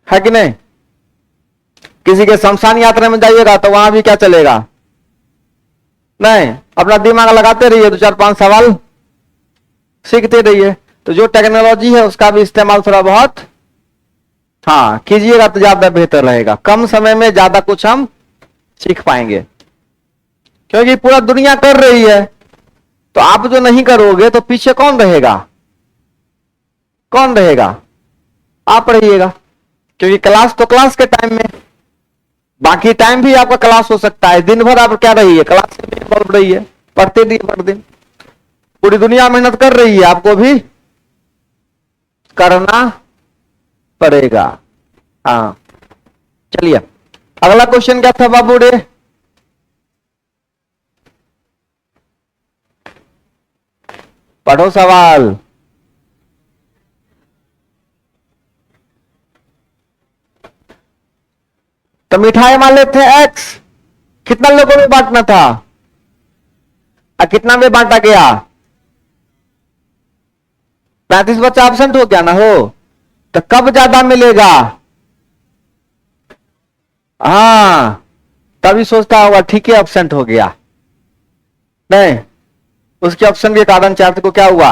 कि नहीं। किसी के शमशान यात्रा में जाइएगा तो वहां भी क्या चलेगा, नहीं, अपना दिमाग लगाते रहिए, दो चार पांच सवाल सीखते रहिए। तो जो टेक्नोलॉजी है उसका भी इस्तेमाल थोड़ा बहुत हाँ कीजिएगा तो ज्यादा बेहतर रहेगा, कम समय में ज्यादा कुछ हम सीख पाएंगे, क्योंकि पूरा दुनिया कर रही है। तो आप जो नहीं करोगे तो पीछे कौन रहेगा, कौन रहेगा, आप रहिएगा। क्योंकि क्लास तो क्लास के टाइम में, बाकी टाइम भी आपका क्लास हो सकता है, दिन भर आप क्या रही है, क्लास में इन्वॉल्व रही है, पढ़ते रहिए हर दिन। पूरी दुनिया मेहनत कर रही है, आपको भी करना पड़ेगा। हाँ, चलिए अगला क्वेश्चन क्या था बाबू रे, पढ़ो सवाल। तो मिठाई वाले थे एक्स, कितना लोगों में बांटना था, और कितना में बांटा गया, 35 बच्चा एब्सेंट हो क्या ना हो, तो कब ज्यादा मिलेगा, हाँ, तभी सोचता होगा ठीक है एब्सेंट हो गया, नहीं, उसके ऑप्शन के कारण चार्ट को क्या हुआ,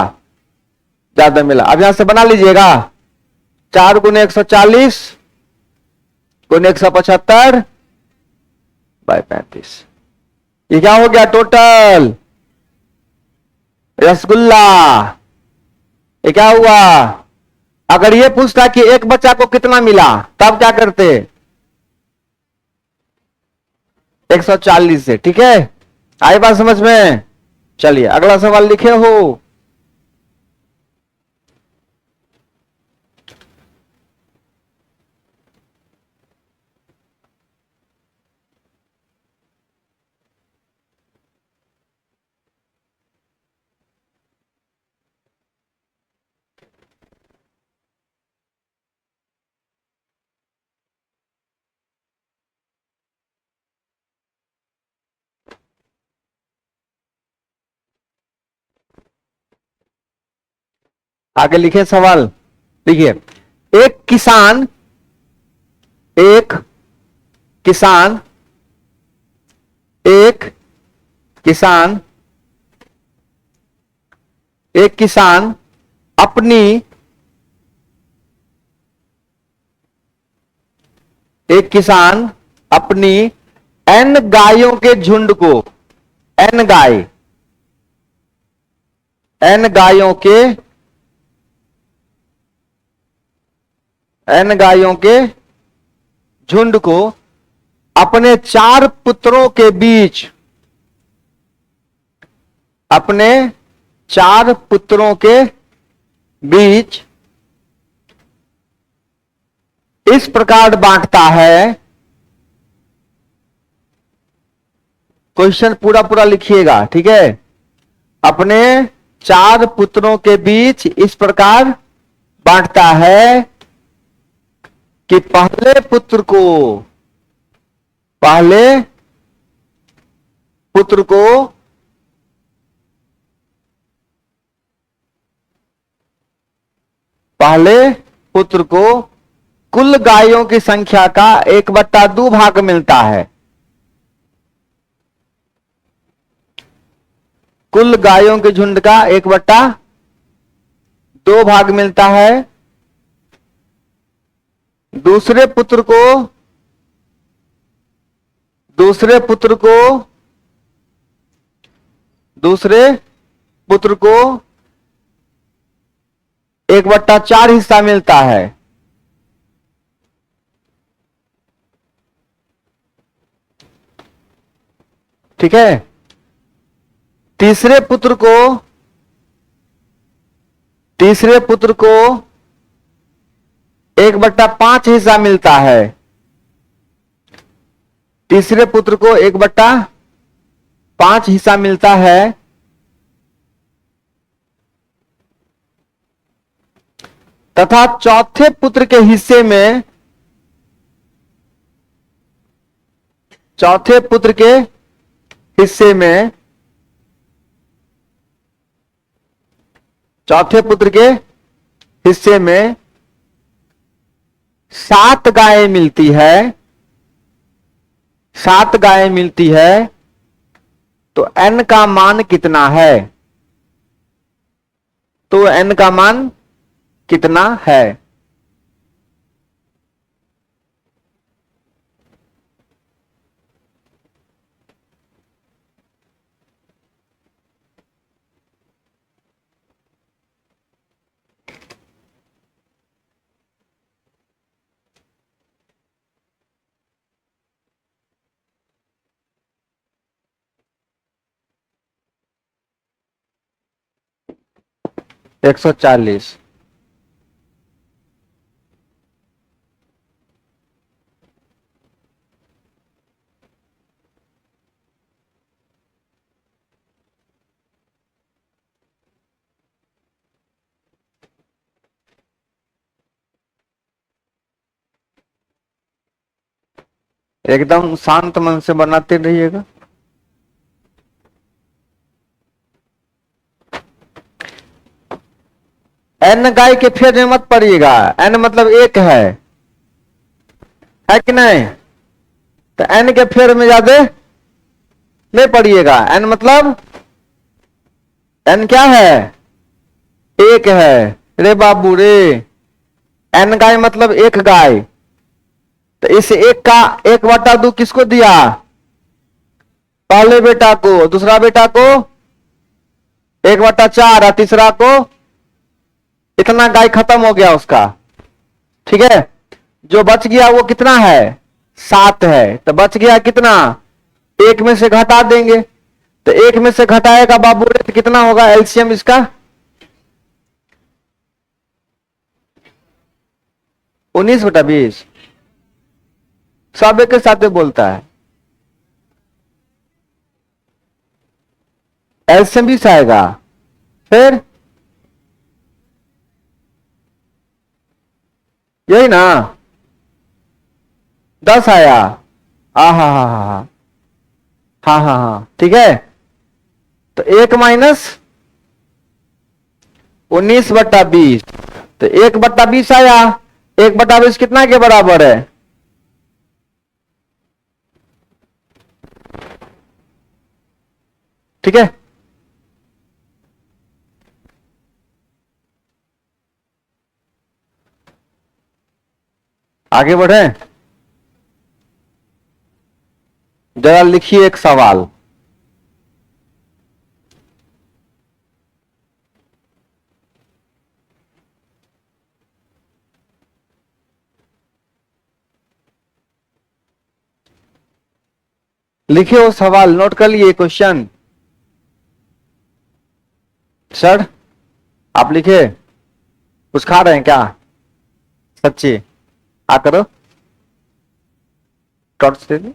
ज्यादा मिला। अब यहां से बना लीजिएगा, 4 × 140 × 175 बाय 35, ये क्या हो गया टोटल रसगुल्ला। ये क्या हुआ, अगर ये पूछता कि एक बच्चा को कितना मिला तब क्या करते, 140 से, ठीक है, आई बात समझ में। चलिए अगला सवाल लिखे हो, आगे लिखे सवाल, देखिए, एक किसान एक किसान, एक किसान, एक किसान अपनी, एक किसान अपनी n गायों के झुंड को, n गाय, n गायों के, n गायों के झुंड को अपने 4 पुत्रों के बीच, अपने 4 पुत्रों के बीच इस प्रकार बांटता है। क्वेश्चन पूरा पूरा लिखिएगा, ठीक है। अपने 4 पुत्रों के बीच इस प्रकार बांटता है कि पहले पुत्र को, पहले पुत्र को पहले पुत्र को कुल गायों की संख्या का 1/2 भाग मिलता है। कुल गायों के झुंड का 1/2 भाग मिलता है। दूसरे पुत्र को, दूसरे पुत्र को, दूसरे पुत्र को 1/4 हिस्सा मिलता है। ठीक है। तीसरे पुत्र को, तीसरे पुत्र को 1/5 हिस्सा मिलता है। तीसरे पुत्र को 1/5 हिस्सा मिलता है। तथा चौथे पुत्र के हिस्से में, चौथे पुत्र के हिस्से में, चौथे पुत्र के हिस्से में 7 गायें मिलती है। 7 गायें मिलती है। तो n का मान कितना है? तो n का मान कितना है? एक 140। एकदम शांत मन से बनाते रहिएगा। n गाय के फेर में मत पड़िएगा। n मतलब 1 है कि नहीं? तो n के फेर में ज्यादा नहीं पड़िएगा। n मतलब n क्या है? 1 है। रे बाबू रे, n गाय मतलब 1 गाय। तो इस 1 का 1/2 किसको दिया? पहले बेटा को, दूसरा बेटा को 1/4 और तीसरा को, इतना गाय खत्म हो गया उसका। ठीक है। जो बच गया वो कितना है? 7 है। तो बच गया कितना? 1 में से घटा देंगे। तो 1 में से घटाएगा बाबू रे, तो कितना होगा एलसीएम इसका? 19/20। सब एक के साथ बोलता है। एलसीएम 20 आएगा। फिर यही ना, 10 आया। हा हा हा हा हा हा हा। ठीक है। तो 1 माइनस 19/20, तो 1/20 आया। 1/20 कितना के बराबर है? ठीक है। आगे बढ़े, जरा लिखिए एक सवाल। लिखिए वो सवाल, नोट कर लिए क्वेश्चन। सर आप लिखे, कुछ खा रहे हैं क्या? सच्ची आ करो, टॉर्च दे दो।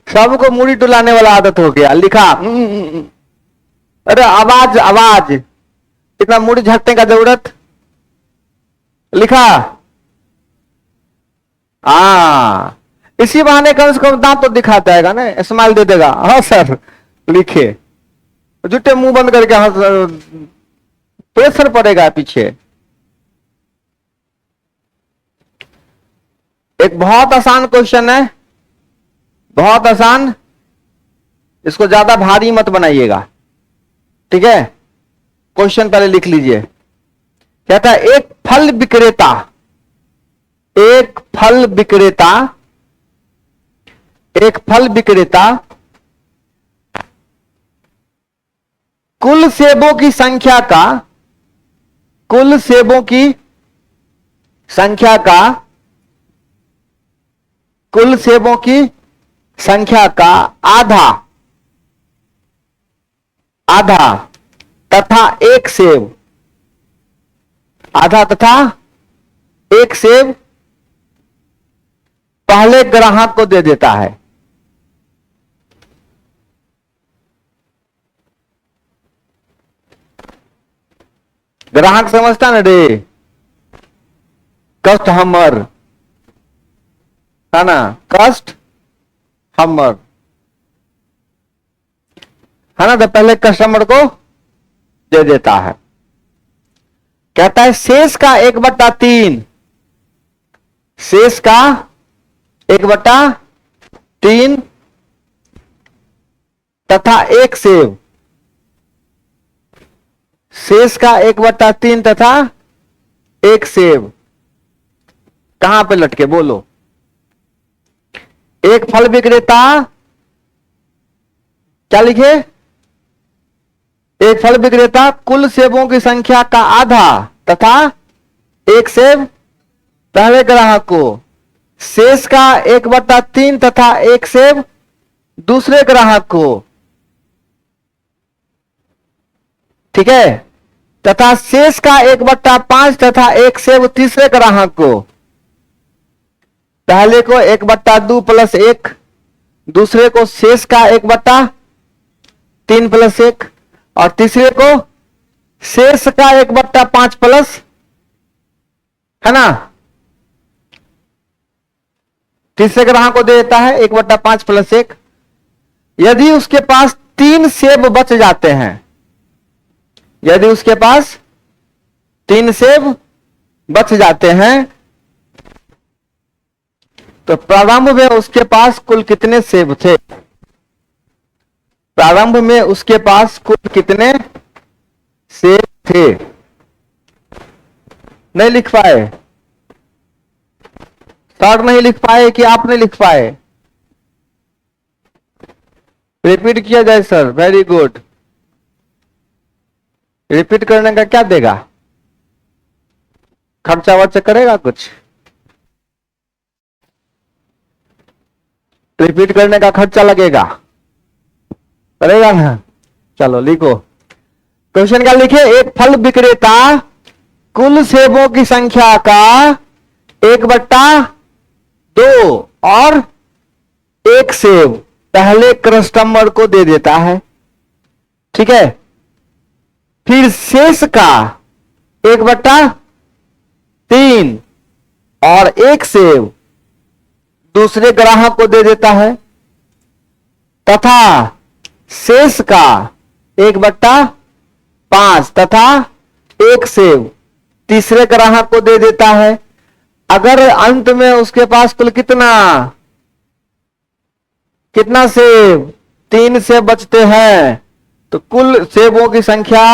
सबको मुड़ी टुलाने वाला आदत हो गया। लिखा अरे आवाज आवाज, इतना मुड़ी झटने का जरूरत। लिखा इसी बहाने कम से कम दांत तो दिखाता है ना, स्माइल दे देगा। हाँ सर लिखे, जुटे मुंह बंद करके प्रेशर पड़ेगा पीछे। एक बहुत आसान क्वेश्चन है, बहुत आसान, इसको ज्यादा भारी मत बनाइएगा, ठीक है। क्वेश्चन पहले लिख लीजिए। कहता है एक फल विक्रेता, एक फल विक्रेता, एक फल विक्रेता कुल सेबों की संख्या का, कुल सेबों की संख्या का, कुल सेबों की संख्या का आधा, आधा तथा एक सेब, आधा तथा एक सेब पहले ग्राहक को दे देता है। ग्राहक समझता ना रे, कस्टमर है ना, कस्टमर है ना, तो पहले कस्टमर को दे देता है। कहता है शेष का 1/3, शेष का 1/3 तथा एक सेब, शेष का 1/3 तथा एक सेब कहां पे लटके बोलो। एक फल विक्रेता, क्या लिखे, एक फल विक्रेता कुल सेबों की संख्या का आधा तथा एक सेब पहले ग्राहक को, शेष का 1/3 तथा एक सेब दूसरे ग्राहक को, ठीक है, तथा शेष का 1/5 तथा एक सेब तीसरे ग्राहक को। पहले को 1/2 + 1, दूसरे को शेष का 1/3 + 1 और तीसरे को शेष का 1/5 प्लस, है ना, तीसरे ग्राहक को दे देता है 1/5 + 1। यदि उसके पास 3 सेब बच जाते हैं, यदि उसके पास 3 सेब बच जाते हैं, तो प्रारंभ में उसके पास कुल कितने सेब थे, प्रारंभ में उसके पास कुल कितने सेब थे। नहीं लिख पाए सर, नहीं लिख पाए कि आप नहीं लिख पाए? रिपीट किया जाए सर, वेरी गुड। रिपीट करने का क्या देगा, खर्चा वर्चा करेगा कुछ? रिपीट करने का खर्चा लगेगा, करेगा ना? चलो लिखो क्वेश्चन क्या लिखे। एक फल विक्रेता कुल सेबों की संख्या का 1/2 और एक सेब पहले कस्टमर को दे देता है, ठीक है। फिर शेष का 1/3 और एक सेब दूसरे ग्राहक को दे देता है, तथा शेष का 1/5 तथा एक सेब तीसरे ग्राहक को दे देता है। अगर अंत में उसके पास कुल कितना कितना सेब, 3 सेब बचते हैं, तो कुल सेबों की संख्या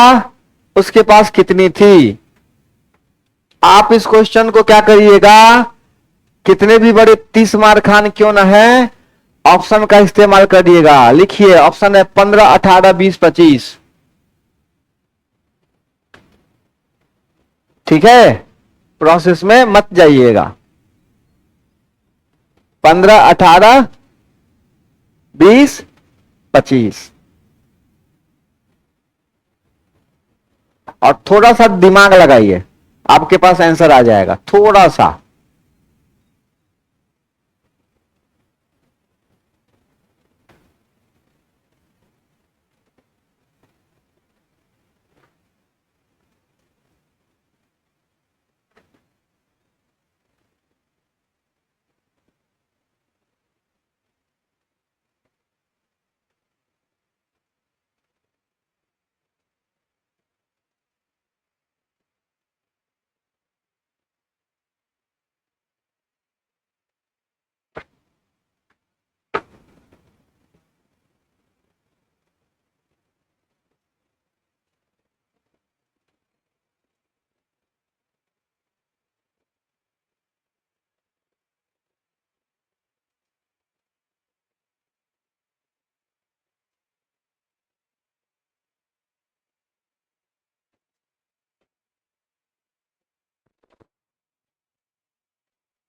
उसके पास कितनी थी। आप इस क्वेश्चन को क्या करिएगा, कितने भी बड़े 30 मार खान क्यों ना है, ऑप्शन का इस्तेमाल करिएगा। लिखिए, ऑप्शन है 15, 18, 20, 25। ठीक है, प्रोसेस में मत जाइएगा। 15, 18, 20, 25। और थोड़ा सा दिमाग लगाइए, आपके पास आंसर आ जाएगा। थोड़ा सा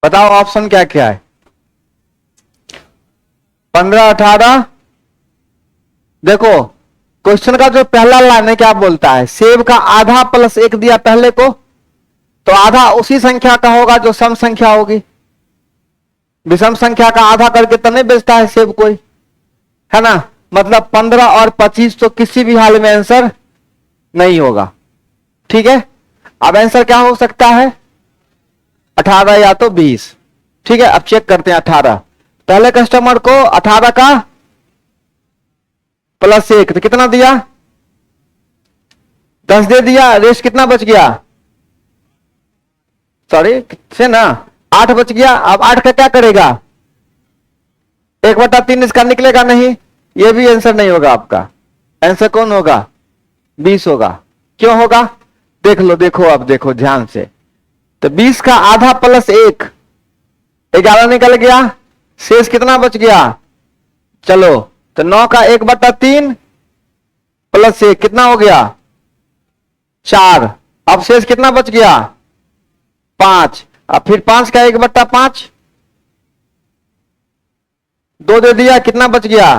बताओ ऑप्शन क्या क्या है। 15, 18। देखो, क्वेश्चन का जो पहला लाइन है क्या बोलता है, सेब का आधा प्लस 1 दिया पहले को, तो आधा उसी संख्या का होगा जो सम संख्या होगी। विषम संख्या का आधा करके तो नहीं बेचता है सेब कोई, है ना। मतलब 15 और 25 तो किसी भी हाल में आंसर नहीं होगा। ठीक है, अब आंसर क्या हो सकता है, 18 या तो 20। ठीक है, अब चेक करते हैं। 18 पहले कस्टमर को 18 का प्लस 1 तो कितना दिया, 10 दे दिया। रेस्ट कितना बच गया, सॉरी से ना 8 बच गया। अब 8 का क्या करेगा, 1/3 इसका निकलेगा नहीं, ये भी आंसर नहीं होगा आपका। आंसर कौन होगा, 20 होगा। क्यों होगा, देख लो, देखो अब देखो ध्यान से। तो 20 का आधा प्लस 1, 11 निकल गया। शेष कितना बच गया, चलो तो 9 का 1/3 प्लस 1 कितना हो गया, 4। अब शेष कितना बच गया, 5। अब फिर 5 का 1/5 2 दे दिया, कितना बच गया।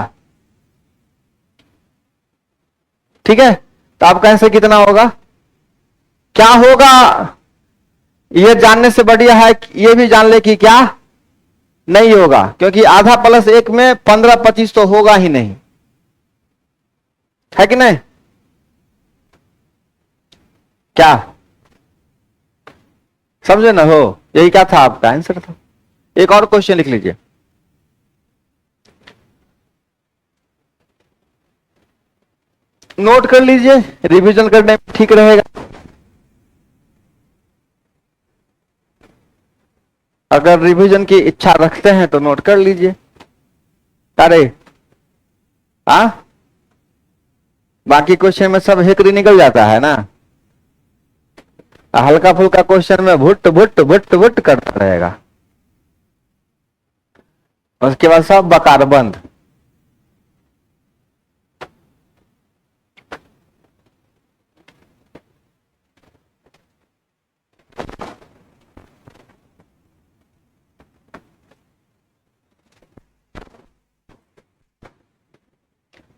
ठीक है, तो आपका आंसर कितना होगा, क्या होगा, यह जानने से बढ़िया है यह भी जान ले कि क्या नहीं होगा, क्योंकि आधा प्लस 1 में 15, 25 तो होगा ही नहीं, है कि नहीं। क्या समझे ना हो, यही क्या था आपका आंसर था। एक और क्वेश्चन लिख लीजिए। नोट कर लीजिए, रिवीजन करने में ठीक रहेगा। अगर रिवीजन की इच्छा रखते हैं तो नोट कर लीजिए। अरे हाँ, बाकी क्वेश्चन में सब हेकड़ी निकल जाता है ना, हल्का फुल्का क्वेश्चन में भुट भुट भुट भुट करता रहेगा, उसके बाद सब बकार बंद।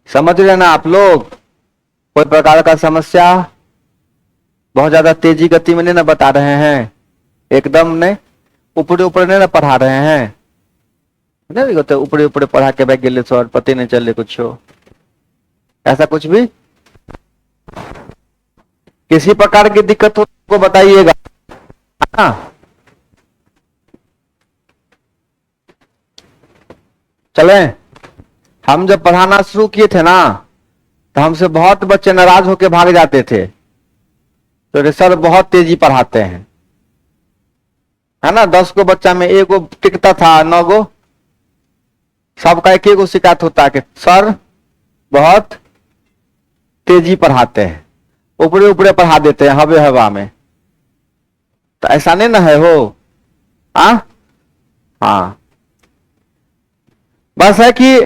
समझ रहे ना आप लोग, कोई प्रकार का समस्या, बहुत ज्यादा तेजी गति में नहीं ना बता रहे हैं, एकदम ने ऊपरे ऊपरे नहीं ना पढ़ा रहे हैं, नहीं होते ऊपरे ऊपरे पढ़ा के बैग गिले सर पता नहीं चले कुछ हो, ऐसा कुछ भी। किसी प्रकार की दिक्कत हो तो बताइएगा। हाँ चले, हम जब पढ़ाना शुरू किए थे ना, तो हमसे बहुत बच्चे नाराज होकर भाग जाते थे, तो सर बहुत तेजी पढ़ाते हैं। है ना। 10 को बच्चा में एक टिकता था, 9 गो सबका एक एक शिकायत होता है कि सर बहुत तेजी पढ़ाते हैं, ऊपरे ऊपरे पढ़ा देते हैं हवे हवा में। तो ऐसा नहीं ना है हो। हाँ बस है कि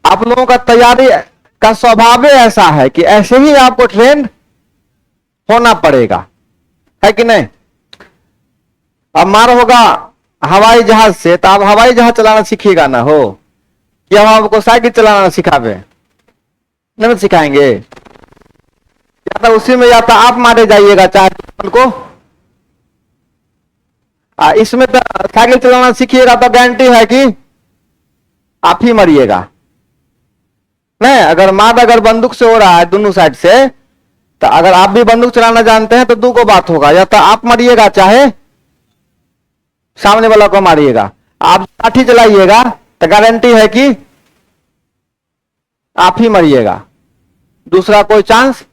आप लोगों का तैयारी का स्वभाव ऐसा है कि ऐसे ही आपको ट्रेन होना पड़ेगा, है कि नहीं। अब मार होगा हवाई जहाज से, तो आप हवाई जहाज चलाना सीखिएगा ना हो, कि हम आपको साइकिल चलाना सिखावे, नहीं सिखाएंगे। या तो उसी में या तो आप मारे जाइएगा चाहे उनको। इसमें तो साइकिल चलाना सीखिएगा तो गारंटी है कि आप ही मरिएगा। नहीं, अगर मार अगर बंदूक से हो रहा है दोनों साइड से, तो अगर आप भी बंदूक चलाना जानते हैं तो दो को बात होगा, या तो आप मरिएगा चाहे सामने वाला को मारिएगा। आप लाठी चलाइएगा तो गारंटी है कि आप ही मरिएगा, दूसरा कोई चांस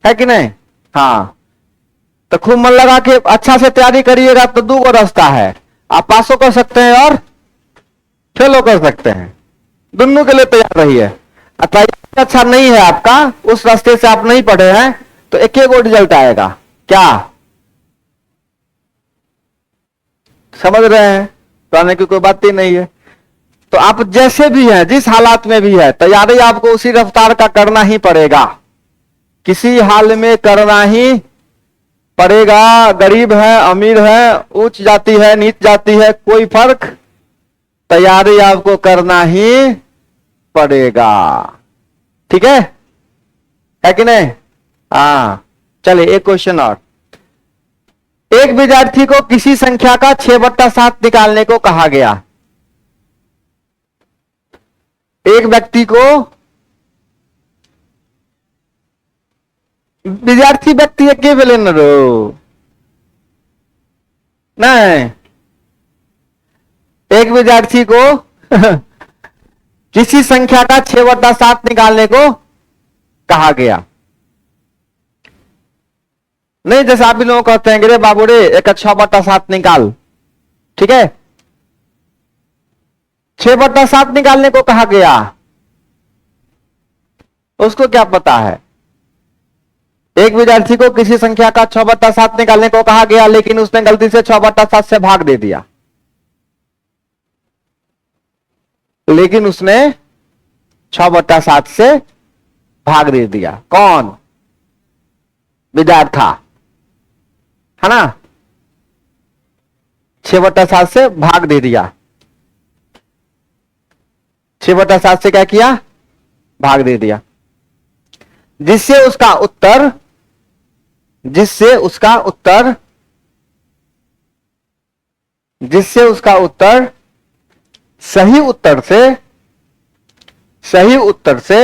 है कि नहीं। हाँ तो खूब मन लगा के अच्छा से तैयारी करिएगा तो दो को रास्ता है, आप पासो कर सकते हैं और फेलो कर सकते हैं, दोनों के लिए तैयार रहिए। तैयारी अच्छा नहीं है आपका, उस रास्ते से आप नहीं पढ़े हैं, तो एक एक रिजल्ट आएगा। क्या समझ रहे हैं, पढ़ने की कोई बात ही नहीं है। तो आप जैसे भी हैं, जिस हालात में भी है, तैयारी आपको उसी रफ्तार का करना ही पड़ेगा, किसी हाल में करना ही पड़ेगा। गरीब है अमीर है, उच्च जाति है नीच जाति है, कोई फर्क, तैयारी आपको करना ही पड़ेगा। ठीक है कि नहीं। हाँ चलिए एक क्वेश्चन और। एक विद्यार्थी को किसी संख्या का 6/7 निकालने को कहा गया। एक व्यक्ति को, विद्यार्थी व्यक्ति के बेले न रो नहीं, एक विद्यार्थी को किसी संख्या का 6/7 निकालने को कहा गया। नहीं जैसे आप भी लोग कहते हैं रे बाबू रे एक 6/7 निकाल, ठीक है, 6/7 निकालने को कहा गया, उसको क्या पता है। एक विद्यार्थी को किसी संख्या का 6/7 निकालने को कहा गया, लेकिन उसने गलती से 6/7 से भाग दे दिया, लेकिन उसने 6/7 से भाग दे दिया। कौन? विद्यार्थी, है ना, 6/7 से भाग दे दिया। 6/7 से क्या किया? भाग दे दिया, जिससे उसका उत्तर सही उत्तर से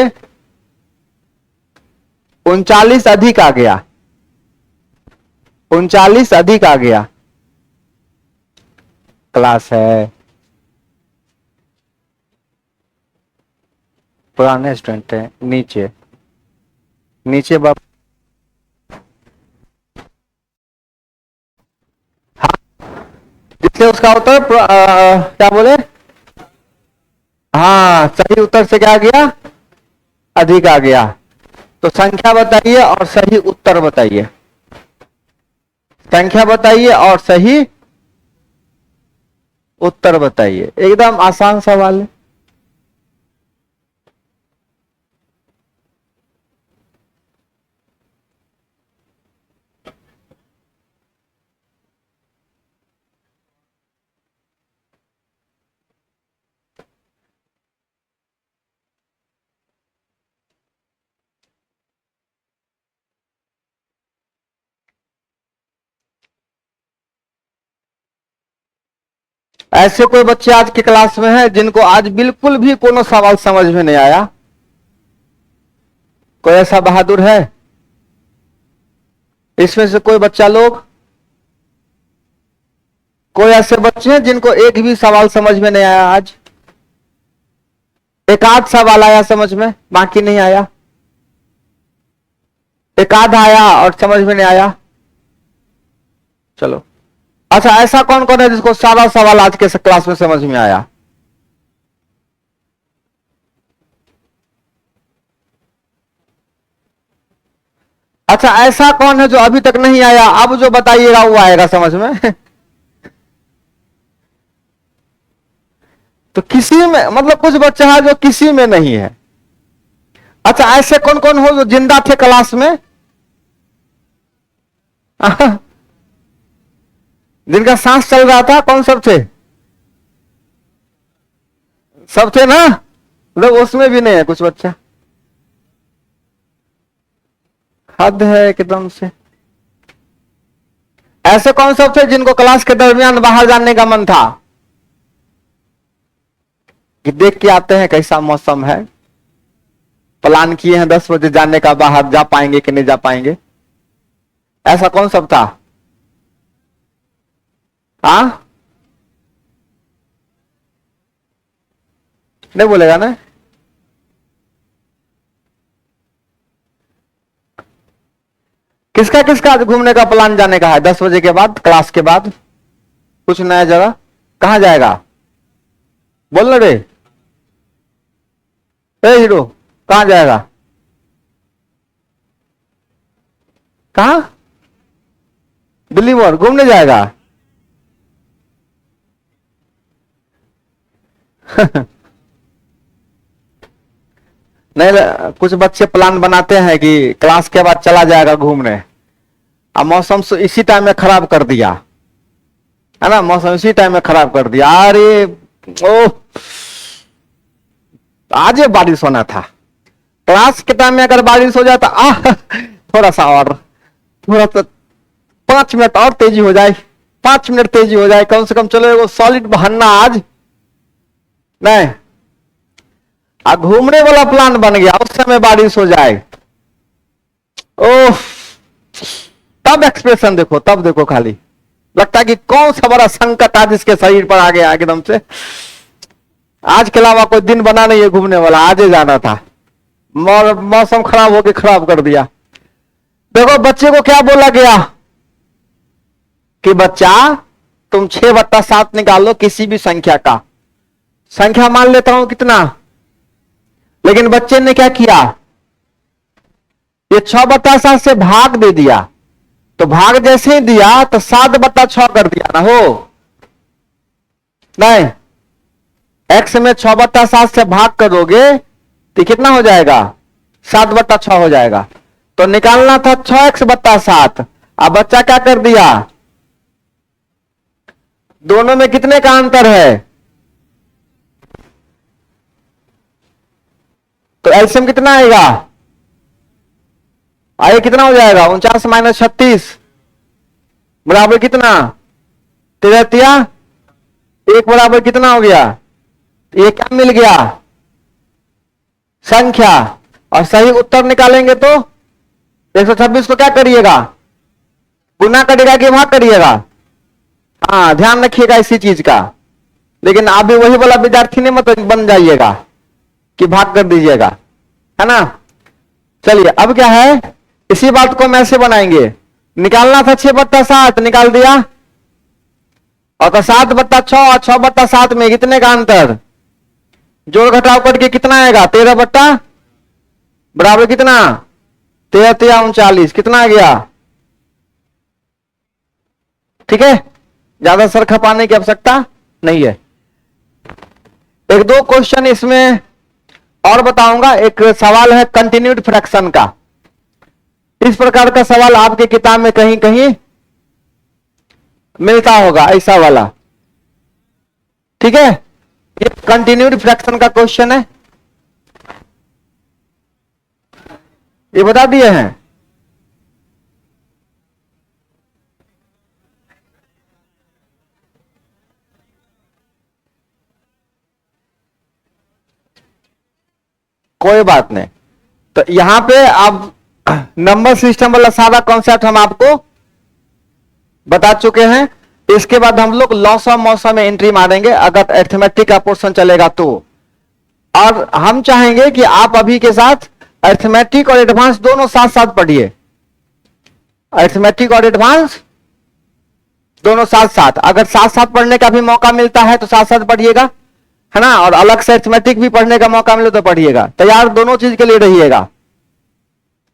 39 अधिक आ गया। 39 अधिक आ गया। क्लास है, पुराने स्टूडेंट है, नीचे बाप। हाँ, जिससे उसका उत्तर क्या बोले, हाँ सही उत्तर से क्या आ गया? अधिक आ गया। तो संख्या बताइए और सही उत्तर बताइए। संख्या बताइए और सही उत्तर बताइए। एकदम आसान सवाल है। ऐसे कोई बच्चे आज की क्लास में हैं जिनको आज बिल्कुल भी कोनो सवाल समझ में नहीं आया? कोई ऐसा बहादुर है इसमें से? कोई बच्चा लोग, कोई ऐसे बच्चे हैं जिनको एक भी सवाल समझ में नहीं आया आज? एक आध सवाल आया समझ में, बाकी नहीं आया। एक आध आया और समझ में नहीं आया। चलो अच्छा, ऐसा कौन कौन है जिसको सारा सवाल आज के क्लास में समझ में आया? अच्छा, ऐसा कौन है जो अभी तक नहीं आया? अब जो बताइएगा वो आएगा समझ में। तो किसी में मतलब कुछ बच्चा है जो किसी में नहीं है। अच्छा, ऐसे कौन कौन हो जो जिंदा थे क्लास में? जिनका सांस चल रहा था, कौन सब थे? सब थे ना, मतलब उसमें भी नहीं है कुछ बच्चा। हद है एकदम से। ऐसे कौन सब थे जिनको क्लास के दरमियान बाहर जाने का मन था कि देख के आते हैं कैसा मौसम है, प्लान किए हैं 10 बजे जाने का, बाहर जा पाएंगे कि नहीं जा पाएंगे? ऐसा कौन सब था? हाँ, नहीं बोलेगा ना? किसका किसका घूमने का प्लान जाने का है 10 बजे के बाद, क्लास के बाद? कुछ नया जगह कहां जाएगा? बोल ना रे, ए हीरो, कहां जाएगा? कहां? दिल्ली मोड़ घूमने जाएगा? नहीं, कुछ बच्चे प्लान बनाते हैं कि क्लास के बाद चला जाएगा घूमने, अब मौसम इसी टाइम में खराब कर दिया है ना, मौसम इसी टाइम में खराब कर दिया। अरे ओ, आज ये बारिश होना था, क्लास के टाइम में अगर बारिश हो जाता, थोड़ा सा और, थोड़ा सा 5 मिनट और तेजी हो जाए, 5 मिनट तेजी हो जाए कम से कम, चलो वो सॉलिड बहाना आज नहीं। घूमने वाला प्लान बन गया, उस समय बारिश हो जाए, ओह, तब एक्सप्रेशन देखो, तब देखो, खाली लगता है कि कौन सा बड़ा संकट आज इसके शरीर पर आ गया एकदम से। आज के अलावा कोई दिन बना नहीं है घूमने वाला, आज ही जाना था, मौसम खराब होके खराब कर दिया। देखो बच्चे को क्या बोला गया कि बच्चा तुम 6/7 निकालो किसी भी संख्या का, संख्या मान लेता हूं कितना, लेकिन बच्चे ने क्या किया, ये 6/7 से भाग दे दिया, तो भाग जैसे ही दिया तो 7/6 कर दिया ना, हो नहीं, x में 6/7 से भाग करोगे तो कितना हो जाएगा, 7/6 हो जाएगा। तो निकालना था 6x/7, अब बच्चा क्या कर दिया, दोनों में कितने का अंतर है, तो एलसीएम कितना आएगा, आगे कितना हो जाएगा, 49 - 36 बराबर कितना, 13 1 बराबर कितना हो गया, ये क्या मिल गया, संख्या। और सही उत्तर निकालेंगे तो 126 को क्या करिएगा, गुना करिएगा कि भाग करिएगा, हाँ ध्यान रखिएगा इसी चीज का। लेकिन आप भी वही वाला विद्यार्थी नहीं मत बन जाइएगा कि भाग कर दीजिएगा, है ना। चलिए अब क्या है, इसी बात को हम ऐसे बनाएंगे, निकालना था 6/7 निकाल दिया, और तो 7/6 और 6/7 में कितने का अंतर, जोड़ घटाव करके कितना आएगा, 13 बराबर कितना, 13 - 39 कितना आ गया, ठीक है, ज्यादा सर खपाने की आवश्यकता नहीं है। एक दो क्वेश्चन इसमें और बताऊंगा। एक सवाल है कंटिन्यूड फ्रैक्शन का, इस प्रकार का सवाल आपके किताब में कहीं कहीं मिलता होगा, ऐसा वाला, ठीक है, ये कंटिन्यूड फ्रैक्शन का क्वेश्चन है, ये बता दिए हैं। कोई बात नहीं, तो यहां पे आप नंबर सिस्टम वाला सारा कॉन्सेप्ट हम आपको बता चुके हैं। इसके बाद हम लोग लॉस ऑफ मौसम में एंट्री मारेंगे अगर अरिथमेटिक का पोर्शन चलेगा तो, और हम चाहेंगे कि आप अभी के साथ अरिथमेटिक और एडवांस दोनों साथ साथ पढ़िए, अरिथमेटिक और एडवांस दोनों साथ साथ, अगर साथ साथ पढ़ने का भी मौका मिलता है तो साथ साथ पढ़िएगा, है ना, और अलग से अरिथमेटिक भी पढ़ने का मौका मिले तो पढ़िएगा। तैयार दोनों चीज के लिए रहिएगा,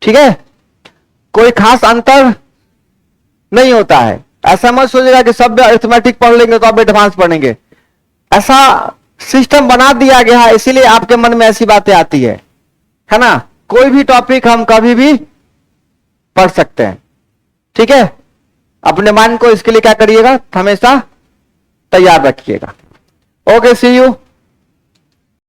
ठीक है। कोई खास अंतर नहीं होता है। ऐसा मत सोचिएगा कि सब अरिथमेटिक पढ़ लेंगे तो आप एडवांस पढ़ेंगे, ऐसा सिस्टम बना दिया गया है, इसीलिए आपके मन में ऐसी बातें आती है ना। कोई भी टॉपिक हम कभी भी पढ़ सकते हैं, ठीक है। अपने माइंड को इसके लिए क्या करिएगा, हमेशा तैयार रखिएगा। Okay, see you.